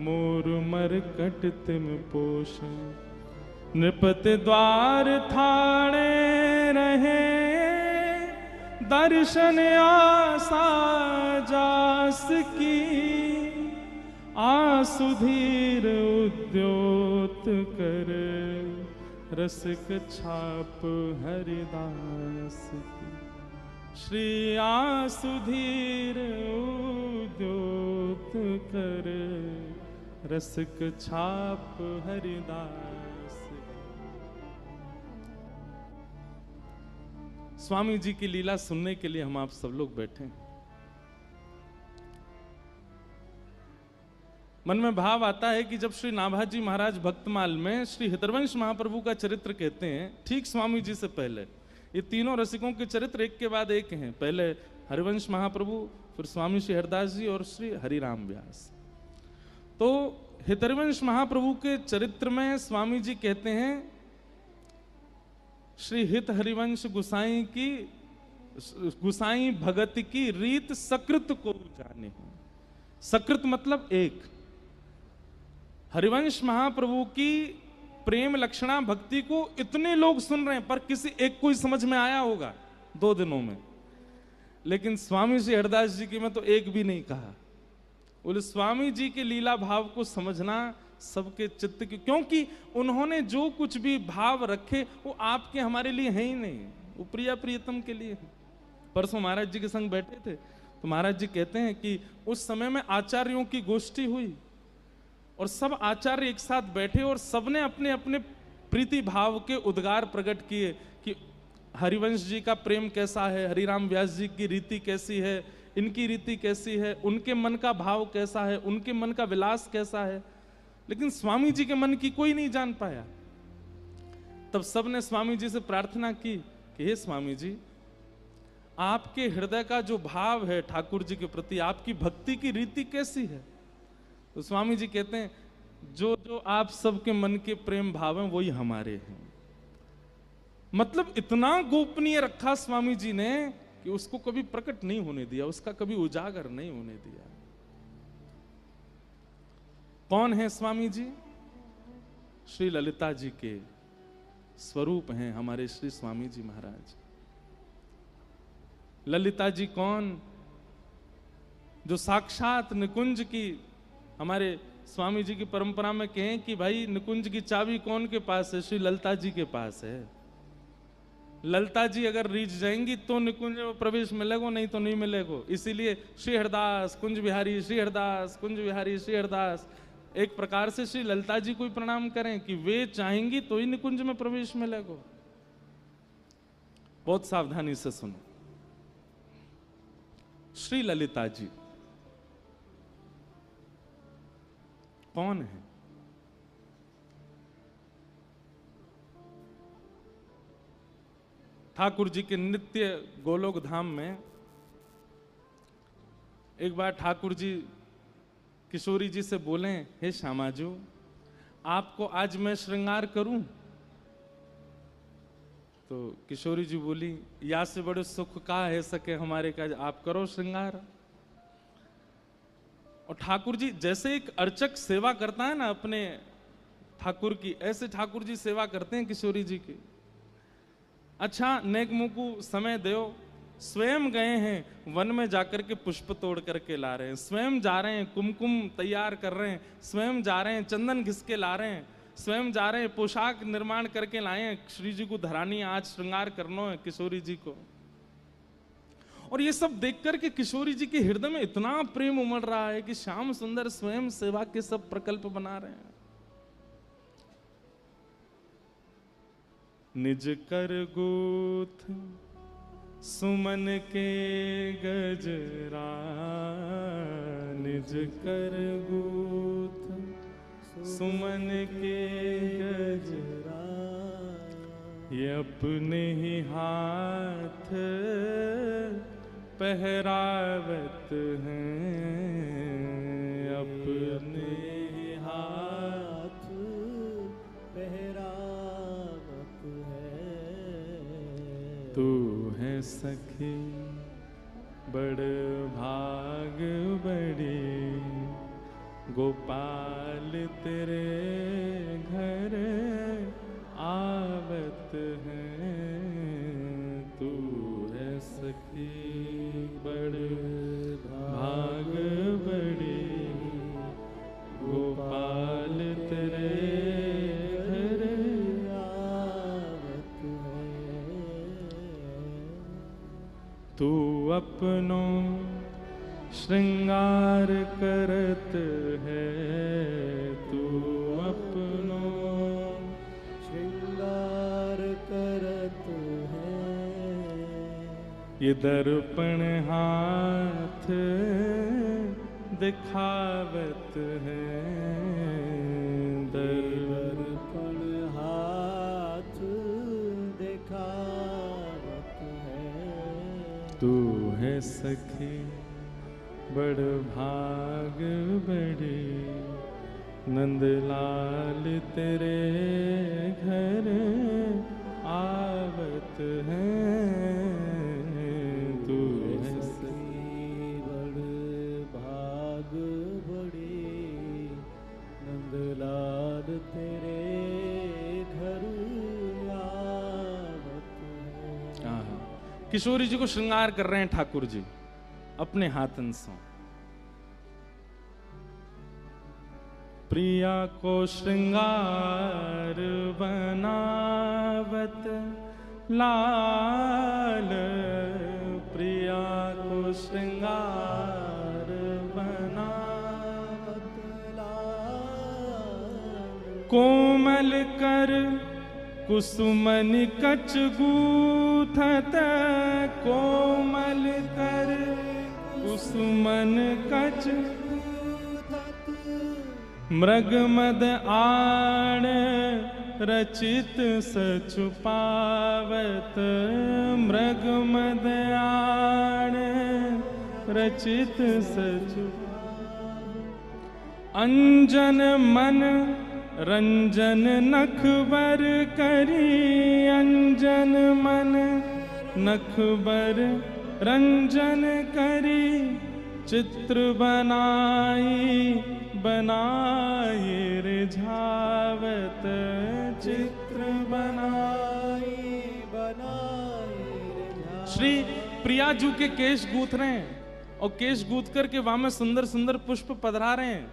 मोर मरकट तिम पोषे, नृपति द्वार थाड़े रहे दर्शन आसा जास की, आसुधीर उद्योत कर रसिक छाप हरिदास की, श्री आसुधीर उद्योत कर रसिक छाप हरिदास। स्वामी जी की लीला सुनने के लिए हम आप सब लोग बैठे हैं। मन में भाव आता है कि जब श्री नाभाजी महाराज भक्तमाल में श्री हितरवंश महाप्रभु का चरित्र कहते हैं, ठीक स्वामी जी से पहले ये तीनों रसिकों के चरित्र एक के बाद एक हैं। पहले हरिवंश महाप्रभु, फिर स्वामी श्री हरदास जी और श्री हरिराम व्यास। तो हितरवंश महाप्रभु के चरित्र में स्वामी जी कहते हैं, श्री हित हरिवंश गुसाई की गुसाई भगत की रीत सकृत को जाने। सकृत मतलब एक। हरिवंश महाप्रभु की प्रेम लक्षणा भक्ति को इतने लोग सुन रहे हैं, पर किसी एक को ही समझ में आया होगा 2 दिनों में। लेकिन स्वामी जी हरदास जी की में तो एक भी नहीं कहा। बोले स्वामी जी के लीला भाव को समझना सबके चित्त की, क्योंकि उन्होंने जो कुछ भी भाव रखे वो आपके हमारे लिए है ही नहीं, वो प्रिया प्रियतम के लिए है। परसों महाराज जी के संग बैठे थे तो महाराज जी कहते हैं कि उस समय में आचार्यों की गोष्ठी हुई और सब आचार्य एक साथ बैठे और सबने अपने अपने प्रीति भाव के उद्गार प्रकट किए कि हरिवंश जी का प्रेम कैसा है, हरिराम व्यास जी की रीति कैसी है, इनकी रीति कैसी है, उनके मन का भाव कैसा है, उनके मन का विलास कैसा है। लेकिन स्वामी जी के मन की कोई नहीं जान पाया। तब सबने स्वामी जी से प्रार्थना की कि हे स्वामी जी, आपके हृदय का जो भाव है ठाकुर जी के प्रति, आपकी भक्ति की रीति कैसी है। तो स्वामी जी कहते हैं जो जो आप सबके मन के प्रेम भाव हैं वही हमारे हैं। मतलब इतना गोपनीय रखा स्वामी जी ने कि उसको कभी प्रकट नहीं होने दिया, उसका कभी उजागर नहीं होने दिया। कौन है स्वामी जी? श्री ललिता जी के स्वरूप हैं हमारे श्री स्वामी जी महाराज। ललिता जी कौन? जो साक्षात निकुंज की, हमारे स्वामी जी की परंपरा में कहें कि भाई निकुंज की चाबी कौन के पास है? श्री ललिता जी के पास है। ललिता जी अगर रीझ जाएंगी तो निकुंज में प्रवेश मिलेगा, नहीं तो नहीं मिलेगा। इसीलिए श्री हरदास कुंज बिहारी, श्री हरदास कुंज बिहारी, श्री हरदास। एक प्रकार से श्री ललिता जी को ही प्रणाम करें कि वे चाहेंगी तो ही निकुंज में प्रवेश मिलेगा। बहुत सावधानी से सुनो। श्री ललिता जी कौन है? ठाकुर जी के नित्य गोलोक धाम में एक बार ठाकुर जी किशोरी जी से बोले, हे श्यामाजू, आपको आज मैं श्रृंगार करूं? तो किशोरी जी बोली, या से बड़े सुख का है सके हमारे का, आप करो श्रृंगार। और ठाकुर जी जैसे एक अर्चक सेवा करता है ना अपने ठाकुर की, ऐसे ठाकुर जी सेवा करते हैं किशोरी जी की। अच्छा नेक मुकु समय दो, स्वयं गए हैं वन में जाकर के पुष्प तोड़ करके ला रहे हैं, स्वयं जा रहे हैं कुमकुम तैयार कर रहे हैं, स्वयं जा रहे हैं चंदन घिस के ला रहे हैं, स्वयं जा रहे हैं पोशाक निर्माण करके लाए हैं, श्री जी को धरानी आज श्रृंगार करना है किशोरी जी को। और ये सब देख करके किशोरी जी के हृदय में इतना प्रेम उमड़ रहा है कि श्याम सुंदर स्वयं सेवा के सब प्रकल्प बना रहे हैं। निज कर गूथ सुमन के गजरा, निज कर गूथ सुमन के गजरा, ये अपने ही हाथ पहरावत हैं, अपने ही हाथ पहरावत है। तू है सखी बड़ भाग बड़ी, गोपाल तेरे घर आवत है। तू है सखी बड़ भाग बड़ी, गोपाल तेरे घर आवत है। तू अपनो श्रृंगार करत है, तू अपनो श्रृंगार करत है। ये दर्पण हाथ दिखावत है, दर्पण हाथ दिखावत है। तू है सखी बड़ भाग बड़ी, नंदलाल तेरे घर आवत है। तू है सखी बड़ भाग बड़ी, नंदलाल तेरे किशोरी जी को श्रृंगार कर रहे हैं ठाकुर जी अपने हाथन से। प्रिया को श्रृंगार बनावत लाल, प्रिया को श्रृंगार बनावत लाल, कोमल कर कुसुमन कच गूथत, कोमल कर कुसुमन कच मृगमद आण रचित सछुपावत, मृगमद आण रचित सछुपावत, अंजन मन रंजन नखबर करी, अंजन मन नखबर रंजन करी, चित्र बनाई बनाए रिझावत, चित्र बनाई बनाए रिझावत। श्री प्रिया जी के केश गूंथ रहे हैं और केश गूंथ करके वहां में सुंदर सुंदर पुष्प पधरा रहे हैं,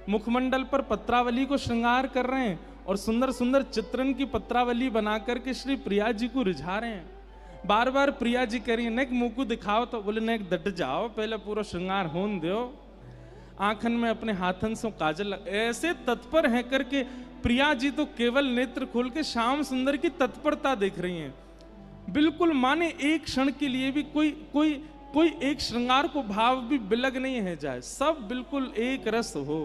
मुखमंडल पर पत्रावली को श्रृंगार कर रहे हैं और सुंदर सुंदर चित्रण की पत्रावली बना करके श्री प्रिया जी को रिझा रहे हैं। बार बार प्रिया जी कह रही है नेक मुंह को दिखाओ, तो बोले नेक डट जाओ, पहले पूरा श्रृंगार होन दो। आंखन में अपने हाथन से काजल ऐसे तत्पर है करके प्रिया जी तो केवल नेत्र खोल के श्याम सुंदर की तत्परता देख रही हैं, बिल्कुल माने एक क्षण के लिए भी कोई एक श्रृंगार को भाव भी बिलग नहीं है जाए, सब बिल्कुल एक रस हो।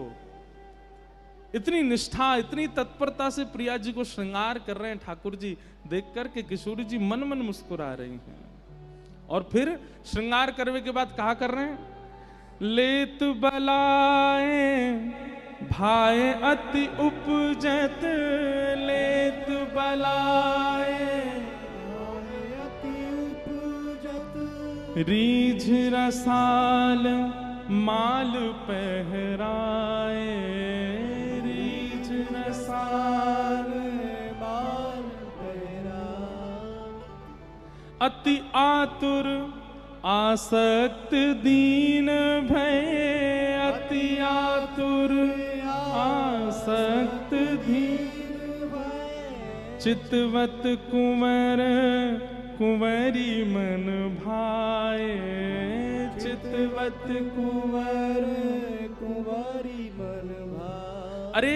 इतनी निष्ठा इतनी तत्परता से प्रिया जी को श्रृंगार कर रहे हैं ठाकुर जी, देख करके किशोरी जी मन मन मुस्कुरा रही हैं। और फिर श्रृंगार करने के बाद कहा कर रहे हैं, लेत बलाए भाए अति उपजत, लेत बलाए अति उपजत, रीझ रसाल माल पहराए, रीझ रसाल माल पहराए, अति आतुर आसक्त दीन भय, अति आतुर आसक्त दीन भय, चितवत कुंवर कुंवरी मन भाए, चितवत कुंवर कुंवरी मन भाए। अरे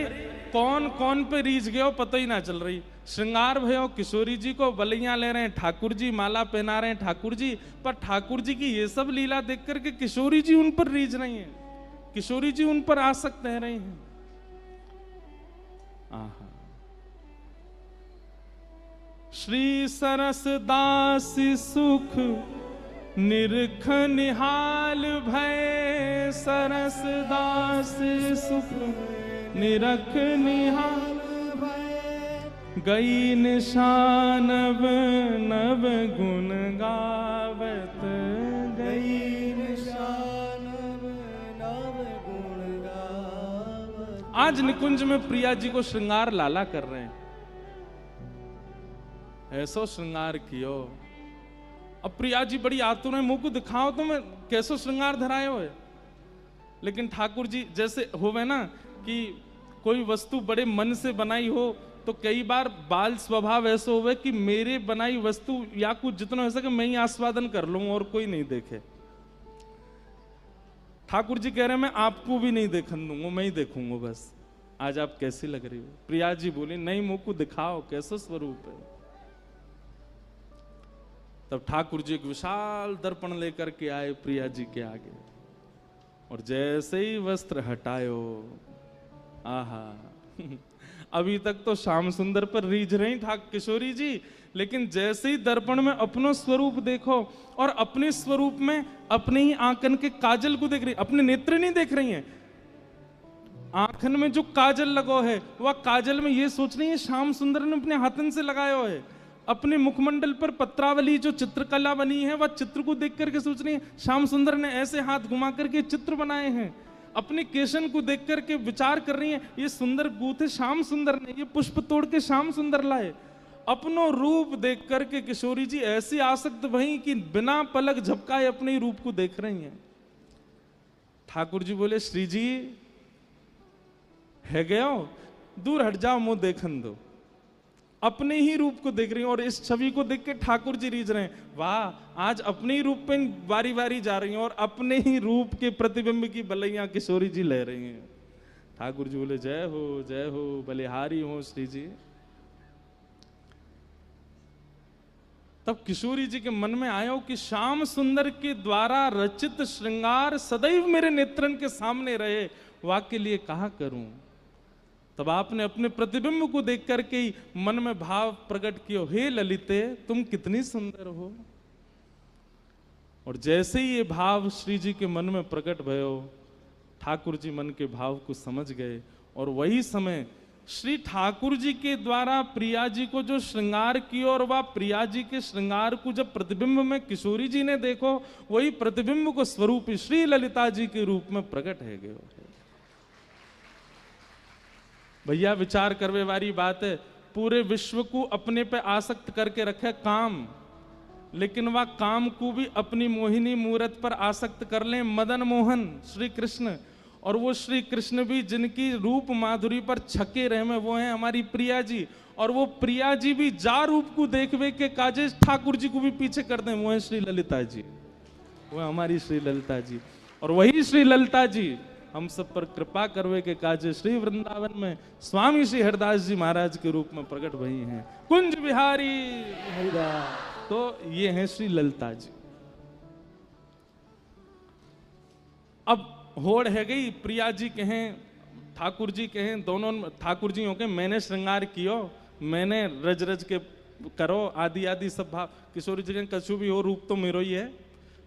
कौन कौन पे रीझ गए हो पता ही ना चल रही। श्रृंगार भयो किशोरी जी को बलियां ले रहे हैं ठाकुर जी, माला पहना रहे हैं ठाकुर जी, पर ठाकुर जी की ये सब लीला देख करके किशोरी जी उन पर रीझ रही हैं, किशोरी जी उन पर आसक्त रह रही हैं। आहा। श्री सरस दास सुख निरख निहाल भय, सरस दास सुख निरख निहाल भय, गई निशानव नव गुण गावत, गई निशानव नव गुण गावत। आज निकुंज में प्रिया जी को श्रृंगार लाला कर रहे हैं, ऐसो श्रृंगार कियो। अब प्रिया जी बड़ी आतुर है, मुंह को दिखाओ तो मैं कैसो श्रृंगार धराए हो। लेकिन ठाकुर जी जैसे होवे ना कि कोई वस्तु बड़े मन से बनाई हो, तो कई बार बाल स्वभाव ऐसा होवे कि मेरे बनाई वस्तु या कुछ जितना हो सके मैं ही आस्वादन कर लूं और कोई नहीं देखे। ठाकुर जी कह रहे हैं मैं आपको भी नहीं देखने दूंगा, मैं ही देखूंगा बस, आज आप कैसी लग रही हो। प्रिया जी बोली नहीं, मुंह को दिखाओ कैसा स्वरूप है। तब ठाकुर जी एक विशाल दर्पण लेकर के आए प्रिया जी के आगे, और जैसे ही वस्त्र हटायो, आहा अभी तक तो श्याम सुंदर पर रीझ रही किशोरी जी, लेकिन जैसे ही दर्पण में अपनो स्वरूप देखो और अपने स्वरूप में अपने ही आंखन के काजल को देख रही, अपने नेत्र नहीं देख रही हैं, आंखन में जो काजल लगो है वह काजल में ये सोच रही है श्याम सुंदर ने अपने हाथन से लगाया है। अपने मुखमंडल पर पत्रावली जो चित्रकला बनी है वह चित्र को देख करके सोच रही है श्याम सुंदर ने ऐसे हाथ घुमा करके चित्र बनाए हैं। अपने केशन को देख करके विचार कर रही है ये सुंदर गूथे श्याम सुंदर ने, ये पुष्प तोड़ के श्याम सुंदर लाए। अपनो रूप देख करके किशोरी जी ऐसी आसक्त भई कि बिना पलक झपकाए अपने ही रूप को देख रही हैं। ठाकुर जी बोले, श्री जी है गयो, दूर हट जाओ, मुंह देखन दो। अपने ही रूप को देख रही हैं और इस छवि को देख के ठाकुर जी रीझ रहे हैं, वाह आज अपने ही रूप पे बारी बारी जा रही हैं और अपने ही रूप के प्रतिबिंब की बलैया किशोरी जी ले रही हैं। ठाकुर जी बोले, जय हो बलिहारी हो श्री जी। तब किशोरी जी के मन में आयो कि श्याम सुंदर के द्वारा रचित श्रृंगार सदैव मेरे नेत्रन के सामने रहे, वाक्य लिए कहा करूं। तब आपने अपने प्रतिबिंब को देख करके ही मन में भाव प्रकट किया, हे ललिते तुम कितनी सुंदर हो। और जैसे ही ये भाव श्री जी के मन में प्रकट भयो, ठाकुर जी मन के भाव को समझ गए और वही समय श्री ठाकुर जी के द्वारा प्रिया जी को जो श्रृंगार किया और वह प्रिया जी के श्रृंगार को जब प्रतिबिंब में किशोरी जी ने देखो, वही प्रतिबिंब को स्वरूप श्री ललिता जी के रूप में प्रकट है गए। भैया विचार करवे वाली बात है, पूरे विश्व को अपने पे आसक्त करके रखे काम, लेकिन वह काम को भी अपनी मोहिनी मूरत पर आसक्त कर ले मदन मोहन श्री कृष्ण। और वो श्री कृष्ण भी जिनकी रूप माधुरी पर छके रहे में, वो हैं हमारी प्रिया जी। और वो प्रिया जी भी जा रूप को देखवे के काजे ठाकुर जी को भी पीछे कर दें, वो है श्री ललिता जी, वो है हमारी श्री ललिता जी। और वही श्री ललिता जी हम सब पर कृपा करवे के काजे श्री वृंदावन में स्वामी श्री हरदास जी महाराज के रूप में प्रकट भई हैं, कुंज बिहारी हरिदास। तो ये हैं श्री ललिता जी। अब होड़ है गई, प्रिया जी कहें ठाकुर जी कहें, दोनों ठाकुर जी हो के मैंने श्रृंगार कियो, मैंने रज रज के करो, आदि आदि सब भाव। किशोरी जी कहें कछु भी हो रूप तो मेरो ही है।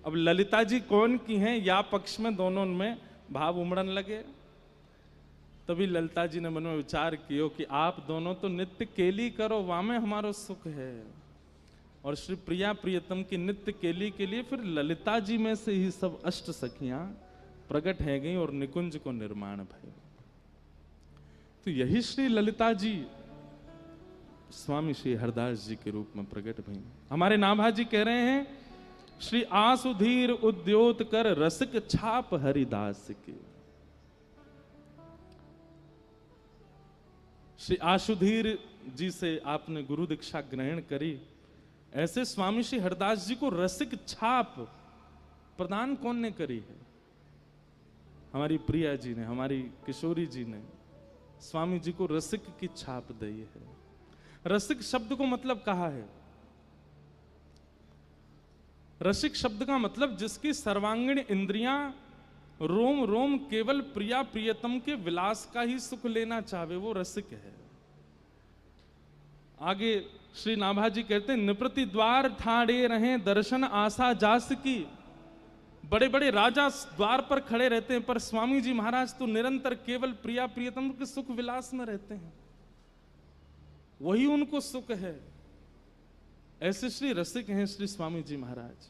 अब ललिता जी कौन की हैं या पक्ष में, दोनों में भाव उमड़न लगे। तभी ललिता जी ने मन में विचार कियो कि आप दोनों तो नित्य केली करो, वामे हमारो सुख है। और श्री प्रिया प्रियतम की नित्य केली के लिए फिर ललिता जी में से ही सब अष्ट सखियां प्रकट है गई और निकुंज को निर्माण भयो। तो यही श्री ललिता जी स्वामी श्री हरदास जी के रूप में प्रकट भई। हमारे नाभा जी कह रहे हैं, श्री आसुधीर उद्योत कर रसिक छाप हरिदास के। श्री आशुधीर जी से आपने गुरु दीक्षा ग्रहण करी, ऐसे स्वामी श्री हरदास जी को रसिक छाप प्रदान कौन ने करी है? हमारी प्रिया जी ने, हमारी किशोरी जी ने स्वामी जी को रसिक की छाप दी है। रसिक शब्द को मतलब कहा है, रसिक शब्द का मतलब जिसकी सर्वांगीण इंद्रियां रोम रोम केवल प्रिया प्रियतम के विलास का ही सुख लेना चाहे, वो रसिक है। आगे श्री नाभा जी कहते हैं, निप्रति द्वार ठाड़े रहे दर्शन आशा जास की। बड़े बड़े राजा द्वार पर खड़े रहते हैं, पर स्वामी जी महाराज तो निरंतर केवल प्रिया प्रियतम के सुख विलास में रहते हैं, वही उनको सुख है। ऐसे श्री रसिक हैं श्री स्वामी जी महाराज।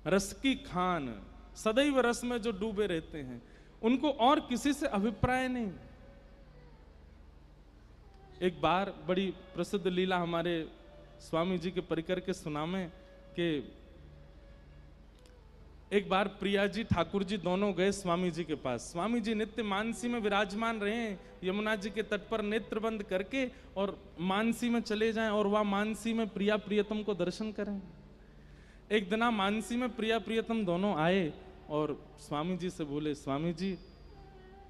रस की खान, सदैव रस में जो डूबे रहते हैं, उनको और किसी से अभिप्राय नहीं। एक बार बड़ी प्रसिद्ध लीला हमारे स्वामी जी के परिकर के सुनामे के, एक बार प्रिया जी ठाकुर जी दोनों गए स्वामी जी के पास। स्वामी जी नित्य मानसी में विराजमान रहे, यमुना जी के तट पर नेत्र बंद करके और मानसी में चले जाएं और वह मानसी में प्रिया प्रियतम को दर्शन करें। एक दिना मानसी में प्रिया प्रियतम दोनों आए और स्वामी जी से बोले, स्वामी जी,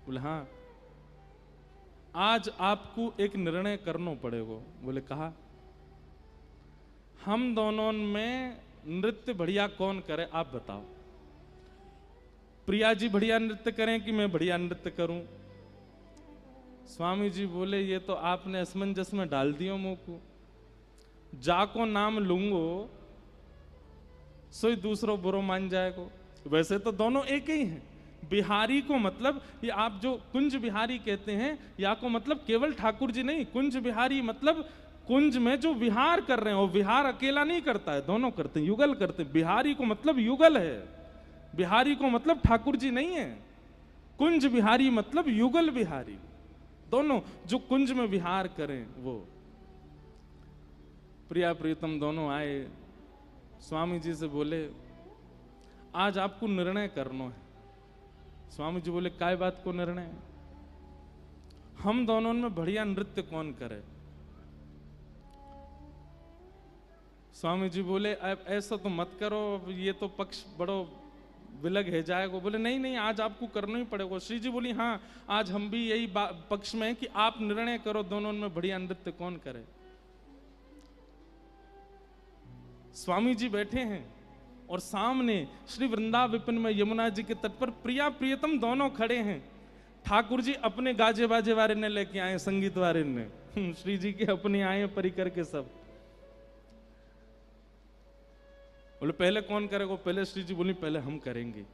बोले हाँ, आज आपको एक निर्णय करना पड़ेगा। बोले कहा? हम दोनों में नृत्य बढ़िया कौन करे, आप बताओ। प्रिया जी बढ़िया नृत्य करें कि मैं बढ़िया नृत्य करूं? स्वामी जी बोले, ये तो आपने असमंजस में डाल दियो मुंह को। जाको नाम लूंगो सोई दूसरो बुरो मान जाएगो। वैसे तो दोनों एक ही हैं। बिहारी को मतलब, ये आप जो कुंज बिहारी कहते हैं, या को मतलब केवल ठाकुर जी नहीं, कुंज बिहारी मतलब कुंज में जो विहार कर रहे हैं। और विहार अकेला नहीं करता है, दोनों करते हैं, युगल करते हैं। बिहारी को मतलब युगल है, बिहारी को मतलब ठाकुर जी नहीं है। कुंज बिहारी मतलब युगल बिहारी, दोनों जो कुंज में विहार करें वो। प्रिया प्रीतम दोनों आए, स्वामी जी से बोले आज आपको निर्णय करना है। स्वामी जी बोले काय बात को निर्णय? हम दोनों में बढ़िया नृत्य कौन करे? स्वामी जी बोले अब ऐसा तो मत करो, ये तो पक्ष बड़ो विलग है जाएगा। बोले नहीं नहीं, आज आपको करना ही पड़ेगा। श्री जी बोली हाँ, आज हम भी यही पक्ष में है कि आप निर्णय करो दोनों में बढ़िया नृत्य कौन करे। स्वामी जी बैठे हैं और सामने श्री वृंदावन विपिन में यमुना जी के तट पर प्रिया प्रियतम दोनों खड़े हैं। ठाकुर जी अपने गाजे बाजे वाले ने लेके आए, संगीत वाले ने, श्री जी के अपने आए परिकर के सब। बोले पहले कौन करेगा? पहले श्री जी बोली पहले हम करेंगे,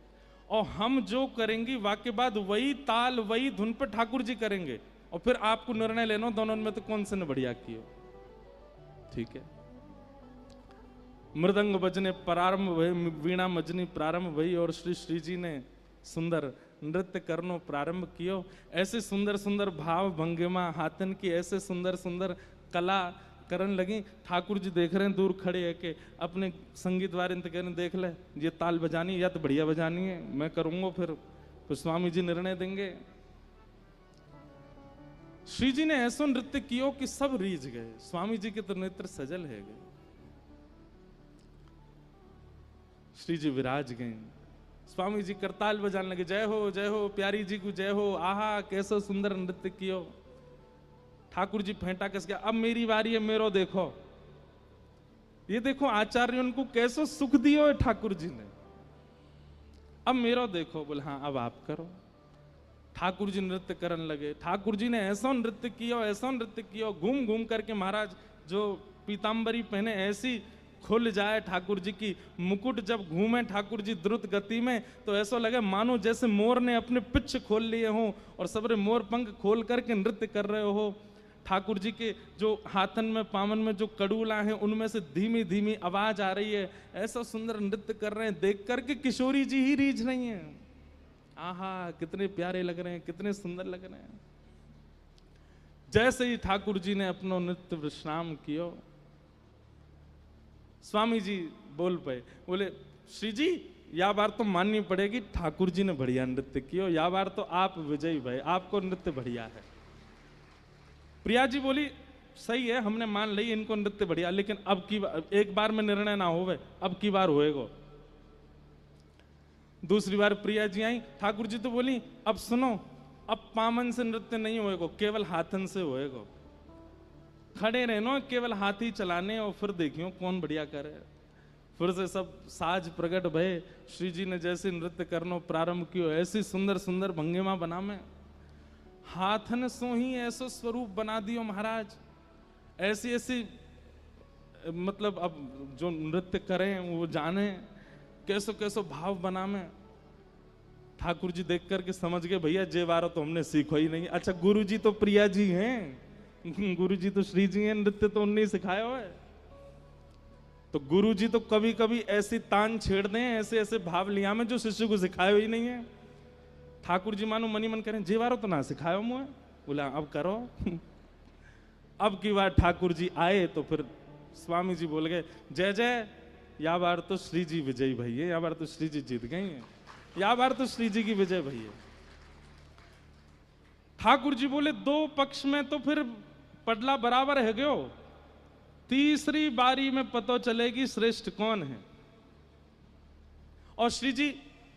और हम जो करेंगे वाक्य बाद वही ताल वही धुन पर ठाकुर जी करेंगे, और फिर आपको निर्णय लेना दोनों में तो कौन से ने बढ़िया किया। ठीक है। मृदंग बजने प्रारंभ भई, वीणा मजनी प्रारंभ भई, और श्री जी ने सुंदर नृत्य करनो प्रारंभ कियो। ऐसे सुंदर सुंदर भाव भंगिमा हाथन की ऐसे सुंदर सुंदर कला करन लगी। ठाकुर जी देख रहे हैं दूर खड़े है के अपने संगीत वाले कह रहे देख ले ये ताल बजानी या तो बढ़िया बजानी है, मैं करूंगा फिर स्वामी जी निर्णय देंगे। श्री जी ने ऐसा नृत्य कियो कि सब रीझ गए। स्वामी जी के तो नेत्र सजल है गए। श्री जी विराज गए, स्वामी जी करताल बजाने लगे, जय हो प्यारी जी को जय हो, आहा कैसा सुंदर नृत्य कियो। ठाकुर जी फेंटा कस गया, अब मेरी बारी है, मेरो देखो, ये देखो आचार्य उनको कैसो सुख दियो है ठाकुर जी ने, अब मेरो देखो। बोले हाँ अब आप करो। ठाकुर जी नृत्य करने लगे। ठाकुर जी ने ऐसा नृत्य किया, घूम घूम करके महाराज जो पीताम्बरी पहने ऐसी खुल जाए ठाकुर जी की, मुकुट जब घूमे ठाकुर जी द्रुत गति में तो ऐसा लगे मानो जैसे मोर ने अपने पिच्छ खोल लिए हों और सबरे मोर पंख खोल करके नृत्य कर रहे हो। ठाकुर जी के जो हाथन में पावन में जो कड़ूला हैं उनमें से धीमी धीमी आवाज आ रही है, ऐसा सुंदर नृत्य कर रहे हैं, देख करके किशोरी जी ही रीझ रही हैं। आहा कितने प्यारे लग रहे हैं, कितने सुंदर लग रहे हैं। जैसे ही ठाकुर जी ने अपना नृत्य विश्राम किया, स्वामी जी बोल पाए, बोले श्री जी या बार तो माननी पड़ेगी ठाकुर जी ने बढ़िया नृत्य किया, या बार तो आप विजयी भाई, आपको नृत्य बढ़िया है। प्रिया जी बोली सही है, हमने मान ली इनको नृत्य बढ़िया, लेकिन अब की एक बार में निर्णय ना होवे, अब की बार होएगा। दूसरी बार प्रिया जी आई, ठाकुर जी तो बोली अब सुनो, अब पामन से नृत्य नहीं होएगा, केवल हाथन से होएगा। खड़े रहनो, केवल हाथ ही चलाने, और फिर देखियो कौन बढ़िया करे। फिर से सब साज प्रकट भय। श्री जी ने जैसे नृत्य करनो प्रारंभ कियो, ऐसी सुंदर सुंदर भंगिमा बना में, हाथन सो ही ऐसा स्वरूप बना दियो महाराज। ऐसी ऐसी मतलब अब जो नृत्य करें वो जाने कैसो कैसो भाव बना में। ठाकुर जी देख करके समझ गए भैया जे बारो तो हमने सीखो ही नहीं। अच्छा गुरु जी तो प्रिया जी हैं, गुरु जी तो श्री जी हैं, नृत्य तो उन्हें सिखाया हुआ है। तो गुरु जी तो कभी कभी ऐसी तान छेड़ दें, ऐसे ऐसे भाव लिया में जो शिष्य को सिखाया ही नहीं है। ठाकुर जी मानो मनी मन करें जेवारो तो ना सिखायो मुझे, बोला अब करो। अब की बार ठाकुर जी आए तो फिर स्वामी जी बोल गए जय जय, या बार तो श्री जी विजयी भैया, या बार तो श्री जी जीत गई हैं, या बार तो श्री जी की विजय भैया। ठाकुर जी बोले दो पक्ष में तो फिर पडला बराबर है गयो, तीसरी बारी में पता चलेगी श्रेष्ठ कौन है। और श्री जी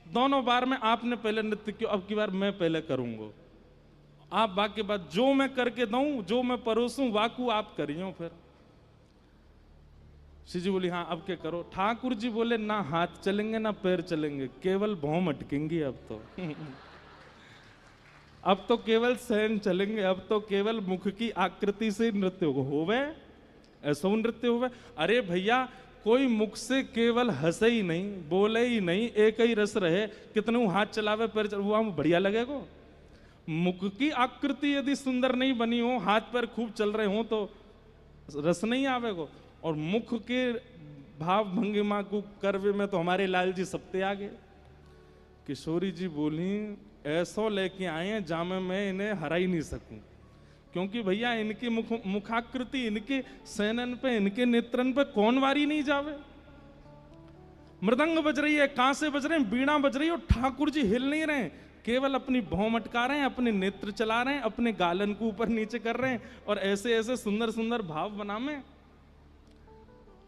दोनों बार में आपने पहले नृत्य किया, अब की बार मैं पहले करूंगा, आप बाकी बात जो मैं करके दूं, जो मैं परोसूं वाकू आप करियो। फिर श्री जी बोली हाँ अब क्या करो। ठाकुर जी बोले ना हाथ चलेंगे ना पैर चलेंगे, केवल भौं अटकेंगी अब तो। अब तो केवल सहन चलेंगे, अब तो केवल मुख की आकृति से नृत्य होवे, ऐसा नृत्य होवे। अरे भैया कोई मुख से केवल हंसे ही नहीं, बोले ही नहीं, एक ही रस रहे, कितने हाथ चलावे पैर चलावे, वो बढ़िया लगेगा। मुख की आकृति यदि सुंदर नहीं बनी हो, हाथ पैर खूब चल रहे हो तो रस नहीं आवेगा। और मुख के भाव भंगिमा को करवे में तो हमारे लाल जी सबते आगे। किशोरी जी बोली ऐसो लेके आए हैं जामे मैं इन्हें हरा ही नहीं सकूं, क्योंकि भैया इनकी मुखाकृति, इनके सैनन पे, इनके नेत्रन पे कौन वारी नहीं जावे। मृदंग बज रही है, कांसे बज रहे हैं, बीणा बज रही है और ठाकुर जी हिल नहीं रहे हैं, केवल अपनी भौं मटका रहे हैं, अपने नेत्र चला रहे हैं, अपने गालन को ऊपर नीचे कर रहे हैं और ऐसे ऐसे सुंदर सुंदर भाव बनावे।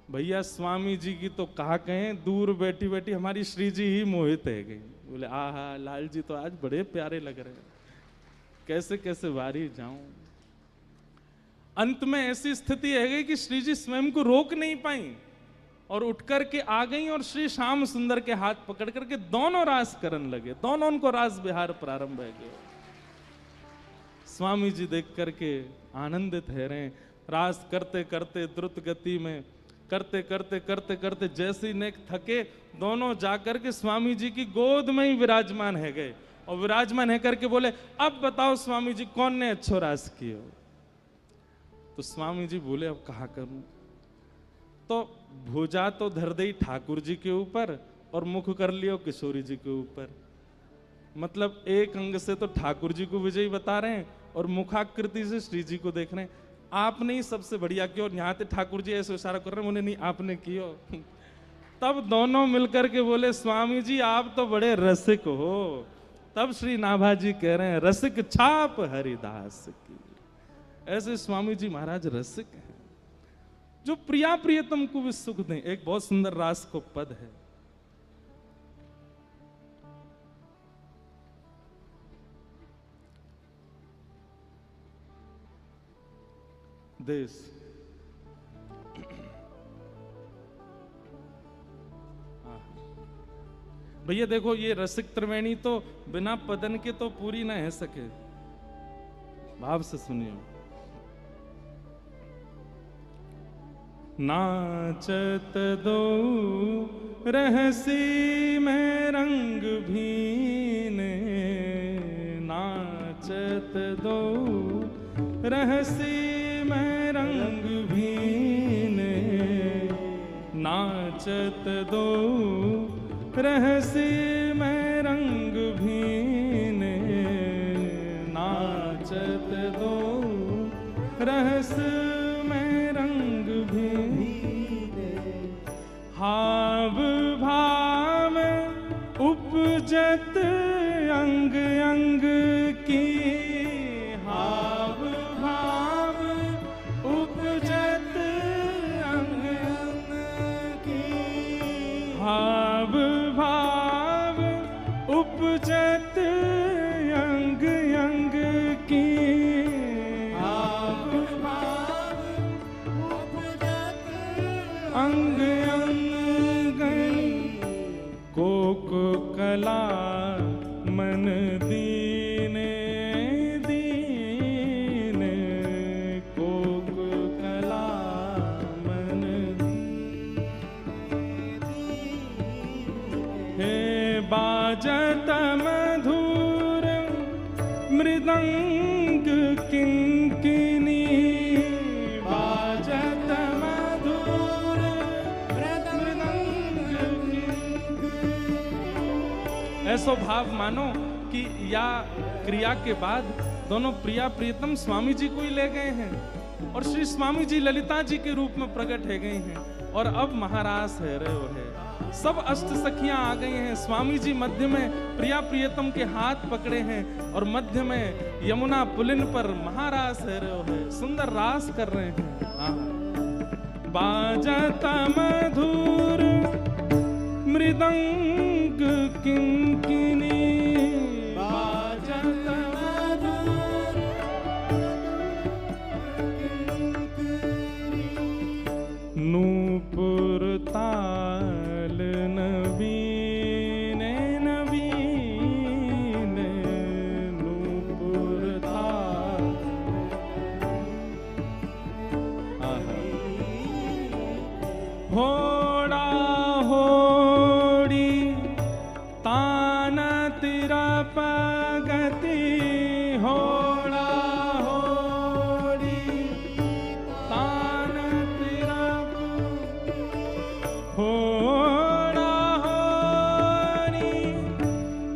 भैया स्वामी जी की तो कहा कहें, दूर बैठी बैठी हमारी श्री जी ही मोहित है गई। बोले आहा, लाल जी तो आज बड़े प्यारे लग रहे हैं, कैसे कैसे वारी जाऊं। अंत में ऐसी स्थिति है गई कि श्री जी स्वयं को रोक नहीं पाई और उठ करके आ गई और श्री श्याम सुंदर के हाथ पकड़ करके दोनों रास करने लगे, दोनों उनको रास बिहार प्रारंभ है गए। स्वामी जी देख करके आनंदित है रहे, रास करते करते द्रुत गति में करते करते करते करते जैसे ही नेक थके, दोनों जाकर के स्वामी जी की गोद में ही विराजमान है गए और विराजमान है करके बोले, अब बताओ स्वामी जी कौन ने अच्छो रास किए। तो स्वामी जी बोले, अब कहा करूं। तो भुजा तो धर दी ठाकुर जी के ऊपर और मुख कर लियो किशोरी जी के ऊपर। मतलब एक अंग से तो ठाकुर जी को विजयी बता रहे हैं और मुखाकृति से श्री जी को देख रहे हैं। आपने ही सबसे बढ़िया किया, और यहाँ पे ठाकुर जी ऐसे इशारा कर रहे हैं, उन्हें नहीं आपने किया। तब दोनों मिलकर के बोले, स्वामी जी आप तो बड़े रसिक हो। तब श्री नाभा जी कह रहे हैं, रसिक छाप हरिदास की। ऐसे स्वामी जी महाराज रसिक हैं, जो प्रिया प्रियतम को भी सुख दें। एक बहुत सुंदर रास को पद है, देश भैया देखो, ये रसिक त्रिवेणी तो बिना पदन के तो पूरी ना है सके। भाव से सुनियो। नाचत दो रहसी में रंग भीने, नाचत दो रहसी में रंग भीने, नाचत दो रहसी में रंग भीने, नाचत दो रहस में रंग भीने। हाव भाव उपजत अंग अंग की, हाव भाव उपजत अंग अंग की, हाव भाव उपजत अंग अंग की, हाव भाव उपजत अंग अंग। कोक कला मन दीने दीने, कोक कला मन हे बाजत मधुर मृदंग किंकिनी, बाजत मधुर मृदंग किंकिनी। ऐसो भाव मानो कि या क्रिया के बाद दोनों प्रिया प्रियतम स्वामी जी को ही ले गए हैं और श्री स्वामी जी ललिता जी के रूप में प्रकट है गए हैं और अब महारास है रहे हो है। सब अष्ट सखियां आ गई हैं, स्वामी जी मध्य में प्रिया प्रियतम के हाथ पकड़े हैं और मध्य में यमुना पुलिन पर महारास है रहे हो है, सुंदर रास कर रहे हैं। बाजत मधुर मृदंग किंकिनी, बाजत मधुर नूपुर ताल नवीने नवीने, नूपुर ताल होड़ा होड़ी तान तिरप गति, होड़ा होड़ी तान तिरप, होड़ा होड़ी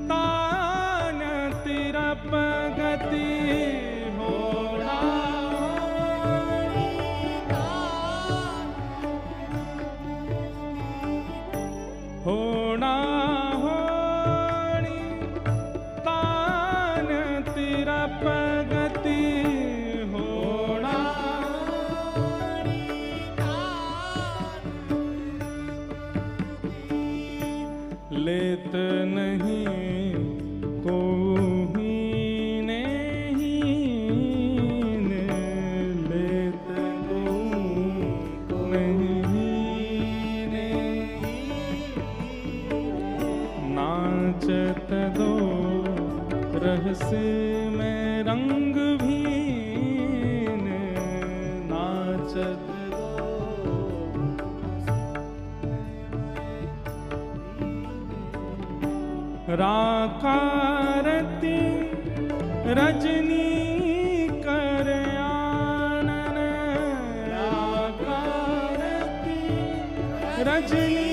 तान तिरप गति, होड़ा रहस्य में रंग भीन नाचत राकारती रजनी कर आनन राकारती रजनी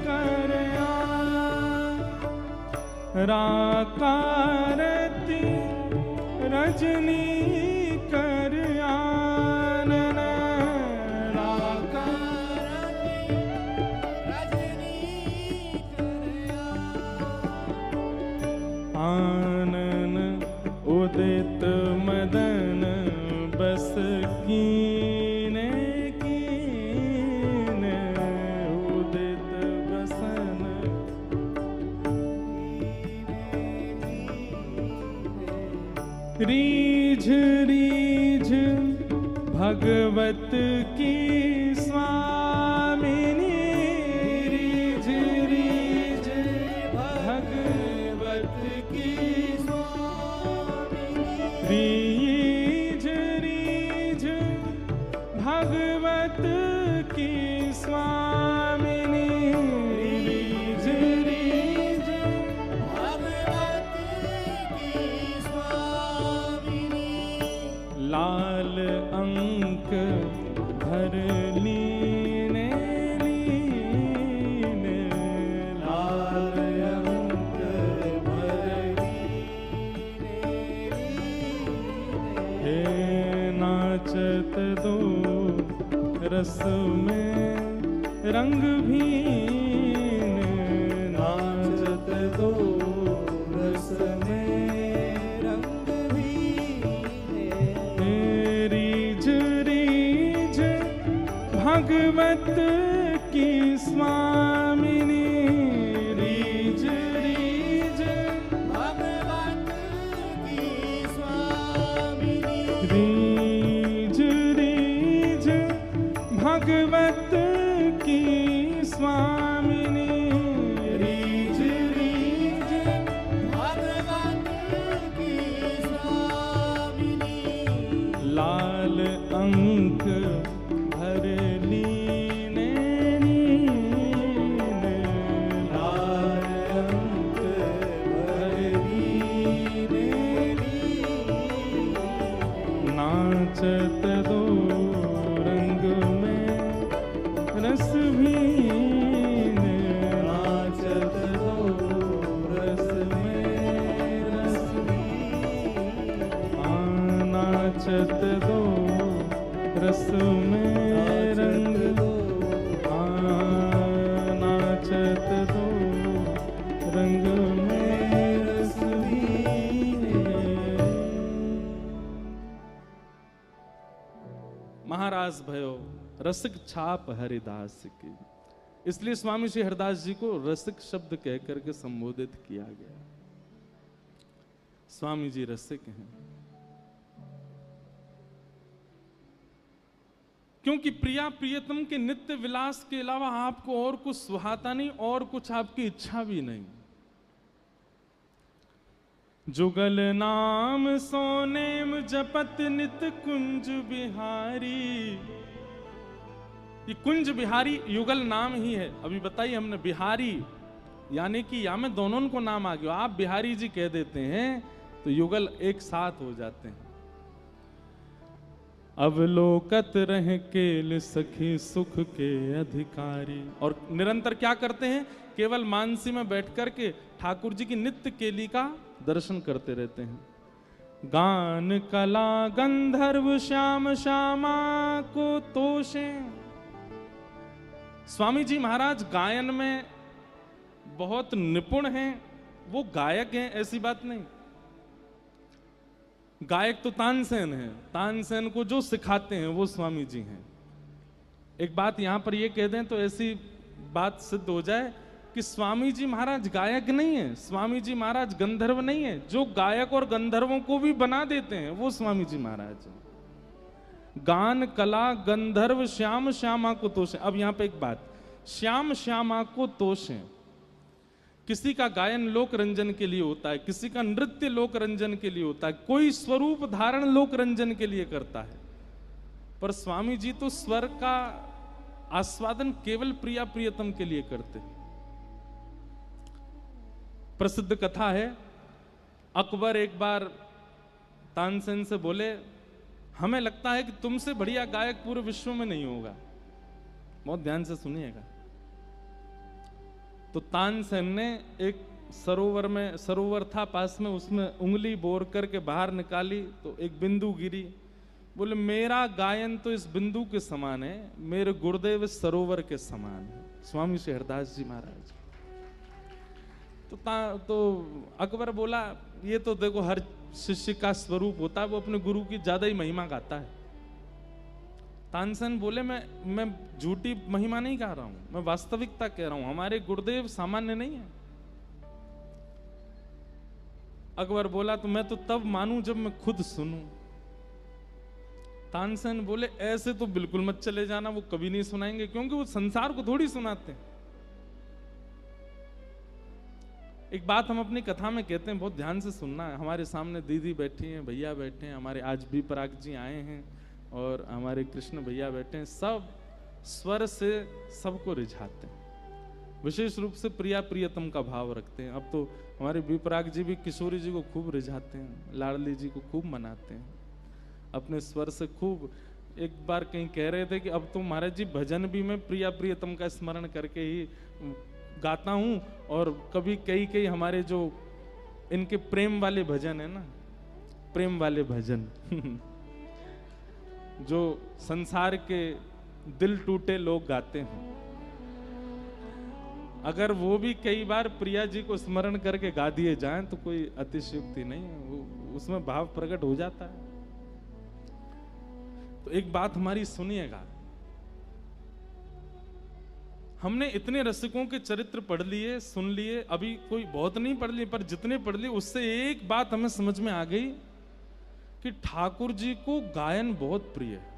कर राकारती रजनी कर आनन आनन उदित मदन बस कीने कीने उदित बसन रीझ रीझ भगवत की स्वामिनी रीझ रीझ भगवत की रीझ रीझ भगवत की स्वामिनी रीझ रीझ भगवत की स्वामिनी लाल अंक भर लीने लीने लाल अंक भर हे नाचत दो रस में रंग भीन नाचत दो रस में रंग भीन रीझ रीझ भगवत की स्वामिनी रीझ रीझ भगवत की स्वामिनी रीझ रीझ भगवत की स्वामिनी रीझ रीझ भगवत की स्वामिनी लाल अंक भर लीने लीने लाल अंक भर लीने लीने नाचत दो रंग में रस भीन नाचत दो रस में रस भीन नाचत दो रस में रंग दो नाचत दो रंग में रस भीन महाराज भयो रसिक छाप हरिदास की इसलिए स्वामी श्री हरिदास जी को रसिक शब्द कह करके संबोधित किया गया। स्वामी जी रसिक हैं क्योंकि प्रिया प्रियतम के नित्य विलास के अलावा आपको और कुछ सुहाता नहीं और कुछ आपकी इच्छा भी नहीं। जुगल नाम सोनेम जपत नित कुंज बिहारी। ये कुंज बिहारी युगल नाम ही है। अभी बताइए हमने बिहारी यानी कि या में दोनों को नाम आ गया, आप बिहारी जी कह देते हैं तो युगल एक साथ हो जाते हैं। अवलोकत रह केल सखी सुख के अधिकारी। और निरंतर क्या करते हैं, केवल मानसी में बैठ करके ठाकुर जी की नित्य केली का दर्शन करते रहते हैं। गान कला गंधर्व श्याम श्यामा को तोषे। स्वामी जी महाराज गायन में बहुत निपुण हैं, वो गायक हैं ऐसी बात नहीं। गायक तो तानसेन है, तानसेन को जो सिखाते हैं वो स्वामी जी हैं। एक बात यहां पर ये कह दें तो ऐसी बात सिद्ध हो जाए कि स्वामी जी महाराज गायक नहीं है, स्वामी जी महाराज गंधर्व नहीं है। जो गायक और गंधर्वों को भी बना देते हैं वो स्वामी जी महाराज हैं। गान कला गंधर्व श्याम श्यामा को तोषे। अब यहां पे एक बात, श्याम श्यामा को तोषे, किसी का गायन लोक रंजन के लिए होता है, किसी का नृत्य लोक रंजन के लिए होता है, कोई स्वरूप धारण लोक रंजन के लिए करता है। पर स्वामी जी तो स्वर का आस्वादन केवल प्रिया प्रियतम के लिए करते हैं। प्रसिद्ध कथा है, अकबर एक बार तानसेन से बोले, हमें लगता है कि तुमसे बढ़िया गायक पूरे विश्व में नहीं होगा। बहुत ध्यान से सुनिएगा। तो तानसेन ने एक सरोवर था पास में, उसमें उंगली बोर करके बाहर निकाली तो एक बिंदु गिरी। बोले, मेरा गायन तो इस बिंदु के समान है, मेरे गुरुदेव इस सरोवर के समान है। स्वामी श्री हरदास जी महाराज। तो अकबर बोला, ये तो देखो हर शिष्य का स्वरूप होता है, वो अपने गुरु की ज्यादा ही महिमा गाता है। तानसेन बोले, मैं झूठी महिमा नहीं गा रहा हूं, मैं वास्तविकता कह रहा हूं, हमारे गुरुदेव सामान्य नहीं है। अकबर बोला, तो मैं तो तब मानूं जब मैं खुद सुनूं। तानसेन बोले, ऐसे तो बिल्कुल मत चले जाना, वो कभी नहीं सुनाएंगे, क्योंकि वो संसार को थोड़ी सुनाते हैं। एक बात हम अपनी कथा में कहते हैं, बहुत ध्यान से सुनना है। हमारे सामने दीदी बैठी हैं, भैया बैठे हैं, हमारे आज भी पराग जी आए हैं और हमारे कृष्ण भैया बैठे हैं। सब स्वर से सबको रिझाते हैं, विशेष रूप से प्रिया प्रियतम का भाव रखते हैं। अब तो हमारे विपराग जी भी किशोरी जी को खूब रिझाते हैं, लाडली जी को खूब मनाते हैं अपने स्वर से खूब। एक बार कहीं कह रहे थे कि अब तो महाराज जी भजन भी मैं प्रिया प्रियतम का स्मरण करके ही गाता हूं, और कभी कई हमारे जो इनके प्रेम वाले भजन है ना, प्रेम वाले भजन जो संसार के दिल टूटे लोग गाते हैं, अगर वो भी कई बार प्रिया जी को स्मरण करके गा दिए जाएं तो कोई अतिशयोक्ति नहीं है, उसमें भाव प्रकट हो जाता है। तो एक बात हमारी सुनिएगा, हमने इतने रसिकों के चरित्र पढ़ लिए, सुन लिए, अभी कोई बहुत नहीं पढ़ लिए, पर जितने पढ़ लिए उससे एक बात हमें समझ में आ गई कि ठाकुर जी को गायन बहुत प्रिय है।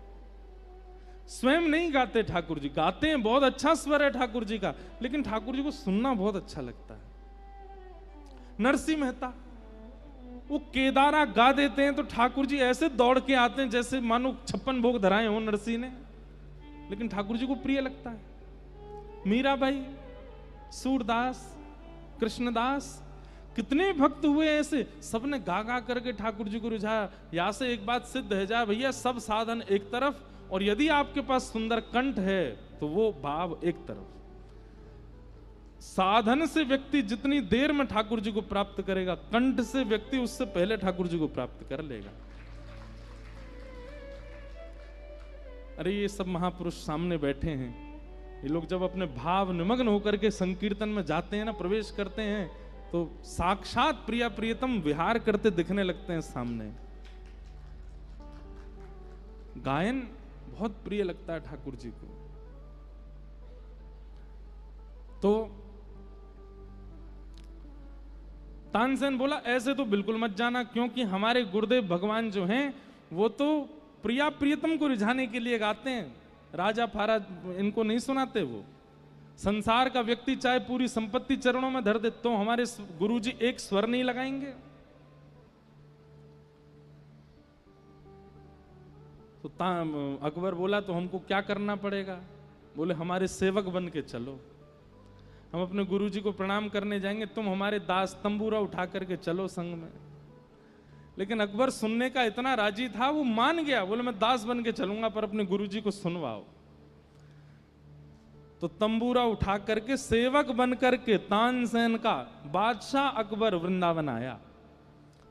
स्वयं नहीं गाते ठाकुर जी, गाते हैं, बहुत अच्छा स्वर है ठाकुर जी का, लेकिन ठाकुर जी को सुनना बहुत अच्छा लगता है। नरसिंह मेहता वो केदारा गा देते हैं तो ठाकुर जी ऐसे दौड़ के आते हैं जैसे मानो 56 भोग धराए हो नरसिंह ने, लेकिन ठाकुर जी को प्रिय लगता है। मीराबाई, सूरदास, कृष्णदास, कितने भक्त हुए ऐसे, सबने गा गा करके ठाकुर जी को रिझाया। यहां से एक बात सिद्ध है जा भैया, सब साधन एक तरफ, और यदि आपके पास सुंदर कंठ है तो वो भाव एक तरफ। साधन से व्यक्ति जितनी देर में ठाकुर जी को प्राप्त करेगा, कंठ से व्यक्ति उससे पहले ठाकुर जी को प्राप्त कर लेगा। अरे ये सब महापुरुष सामने बैठे हैं, ये लोग जब अपने भाव निमग्न होकर के संकीर्तन में जाते हैं ना, प्रवेश करते हैं, तो साक्षात प्रिया प्रियतम विहार करते दिखने लगते हैं सामने। गायन बहुत प्रिय लगता है ठाकुर जी को। तो तानसेन बोला, ऐसे तो बिल्कुल मत जाना, क्योंकि हमारे गुरुदेव भगवान जो हैं वो तो प्रिया प्रियतम को रिझाने के लिए गाते हैं, राजा फारा इनको नहीं सुनाते। वो संसार का व्यक्ति चाहे पूरी संपत्ति चरणों में धर दे, तो हमारे गुरुजी एक स्वर नहीं लगाएंगे। तो अकबर बोला, तो हमको क्या करना पड़ेगा? बोले, हमारे सेवक बन के चलो, हम अपने गुरुजी को प्रणाम करने जाएंगे, तुम हमारे दास, तंबूरा उठा करके चलो संग में। लेकिन अकबर सुनने का इतना राजी था, वो मान गया, बोले मैं दास बन के चलूंगा, पर अपने गुरुजी को सुनवाओ। तो तंबूरा उठा करके सेवक बन करके तानसेन का बादशाह अकबर वृंदावन आया,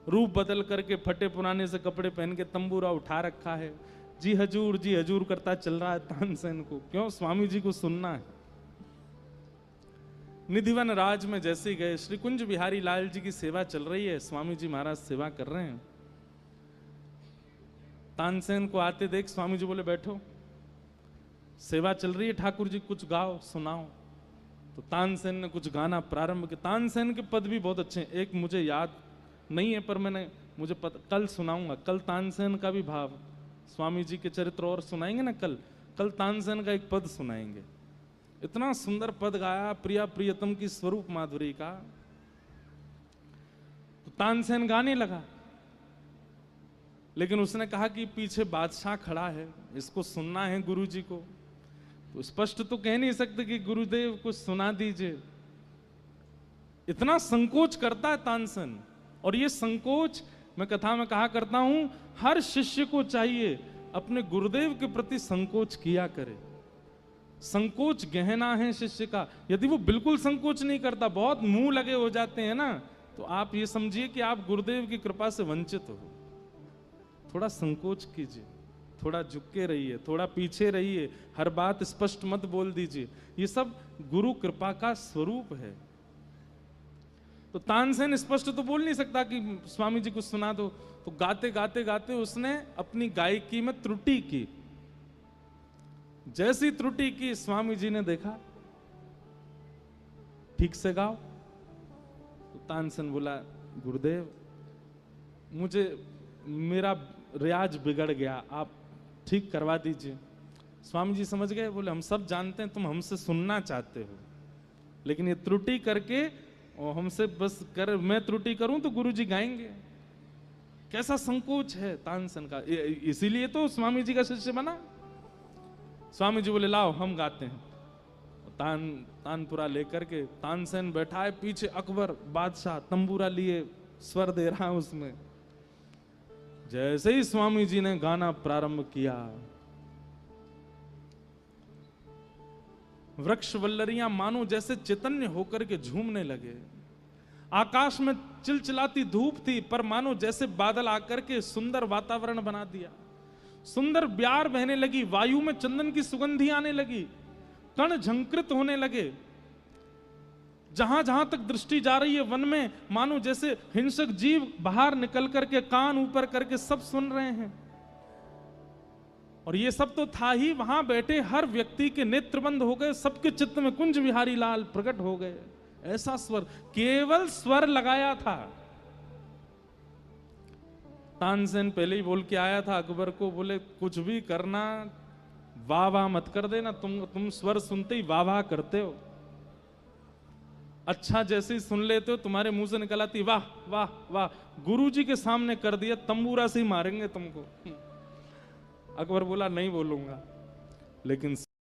रूप बदल करके फटे पुराने से कपड़े पहन के तंबूरा उठा रखा है, जी हजूर करता चल रहा है तानसेन को। क्यों? स्वामी जी को सुनना है। निधिवन राज में जैसे गए, श्री कुंज बिहारी लाल जी की सेवा चल रही है, स्वामी जी महाराज सेवा कर रहे हैं। तानसेन को आते देख स्वामी जी बोले, बैठो, सेवा चल रही है, ठाकुर जी कुछ गाओ, सुनाओ। तो तानसेन ने कुछ गाना प्रारंभ किया। तानसेन के पद भी बहुत अच्छे हैं, एक मुझे याद नहीं है पर मुझे कल सुनाऊंगा। कल तानसेन का भी भाव, स्वामी जी के चरित्र और सुनाएंगे ना, कल तानसेन का एक पद सुनाएंगे। इतना सुंदर पद गाया प्रिया प्रियतम की स्वरूप माधुरी का। तो तानसेन गाने लगा, लेकिन उसने कहा कि पीछे बादशाह खड़ा है, इसको सुनना है गुरुजी को। तो स्पष्ट तो कह नहीं सकते कि गुरुदेव कुछ सुना दीजिए, इतना संकोच करता है तानसेन। और ये संकोच मैं कथा में कहा करता हूं, हर शिष्य को चाहिए अपने गुरुदेव के प्रति संकोच किया करे। संकोच गहना है शिष्य का। यदि वो बिल्कुल संकोच नहीं करता, बहुत मुंह लगे हो जाते हैं ना, तो आप ये समझिए कि आप गुरुदेव की कृपा से वंचित हो। थोड़ा संकोच कीजिए, थोड़ा झुक के रहिए, थोड़ा पीछे रहिए, हर बात स्पष्ट मत बोल दीजिए। ये सब गुरु कृपा का स्वरूप है। तो तानसेन स्पष्ट तो बोल नहीं सकता कि स्वामी जी कुछ सुना दो। तो गाते गाते गाते उसने अपनी गायकी में त्रुटि की। जैसी त्रुटि की स्वामी जी ने देखा, ठीक से गाओ। तो तानसेन बोला, गुरुदेव मुझे मेरा रियाज बिगड़ गया, आप ठीक करवा दीजिए। स्वामी जी समझ गए, बोले हम सब जानते हैं तुम हमसे सुनना चाहते हो, लेकिन ये त्रुटि करके और हमसे बस कर मैं त्रुटि करूं तो गुरुजी गाएंगे। कैसा संकोच है तानसेन का, इसीलिए तो स्वामी जी का शिष्य बना। स्वामी जी बोले लाओ हम गाते हैं। तानपुरा लेकर के तानसेन बैठा है, पीछे अकबर बादशाह तंबूरा लिए स्वर दे रहा है उसमें। जैसे ही स्वामी जी ने गाना प्रारंभ किया, वृक्ष वल्लरियां मानो जैसे चैतन्य होकर के झूमने लगे। आकाश में चिलचिलाती धूप थी, पर मानो जैसे बादल आकर के सुंदर वातावरण बना दिया। सुंदर ब्यार बहने लगी, वायु में चंदन की सुगंधी आने लगी, कण झंकृत होने लगे। जहां जहां तक दृष्टि जा रही है वन में, मानो जैसे हिंसक जीव बाहर निकल करके कान ऊपर करके सब सुन रहे हैं। और ये सब तो था ही, वहां बैठे हर व्यक्ति के नेत्र बंद हो गए, सबके चित्त में कुंज बिहारी लाल प्रकट हो गए। ऐसा स्वर, केवल स्वर लगाया था। तानसेन पहले ही बोल के आया था अकबर को, बोले कुछ भी करना वाह वाह मत कर देना, तुम स्वर सुनते ही वाह वाह करते हो। अच्छा जैसे ही सुन लेते हो तुम्हारे मुंह से निकल आती वाह वाह वाह। गुरुजी के सामने कर दिया, तंबूरा से ही मारेंगे तुमको। अकबर बोला नहीं बोलूंगा, लेकिन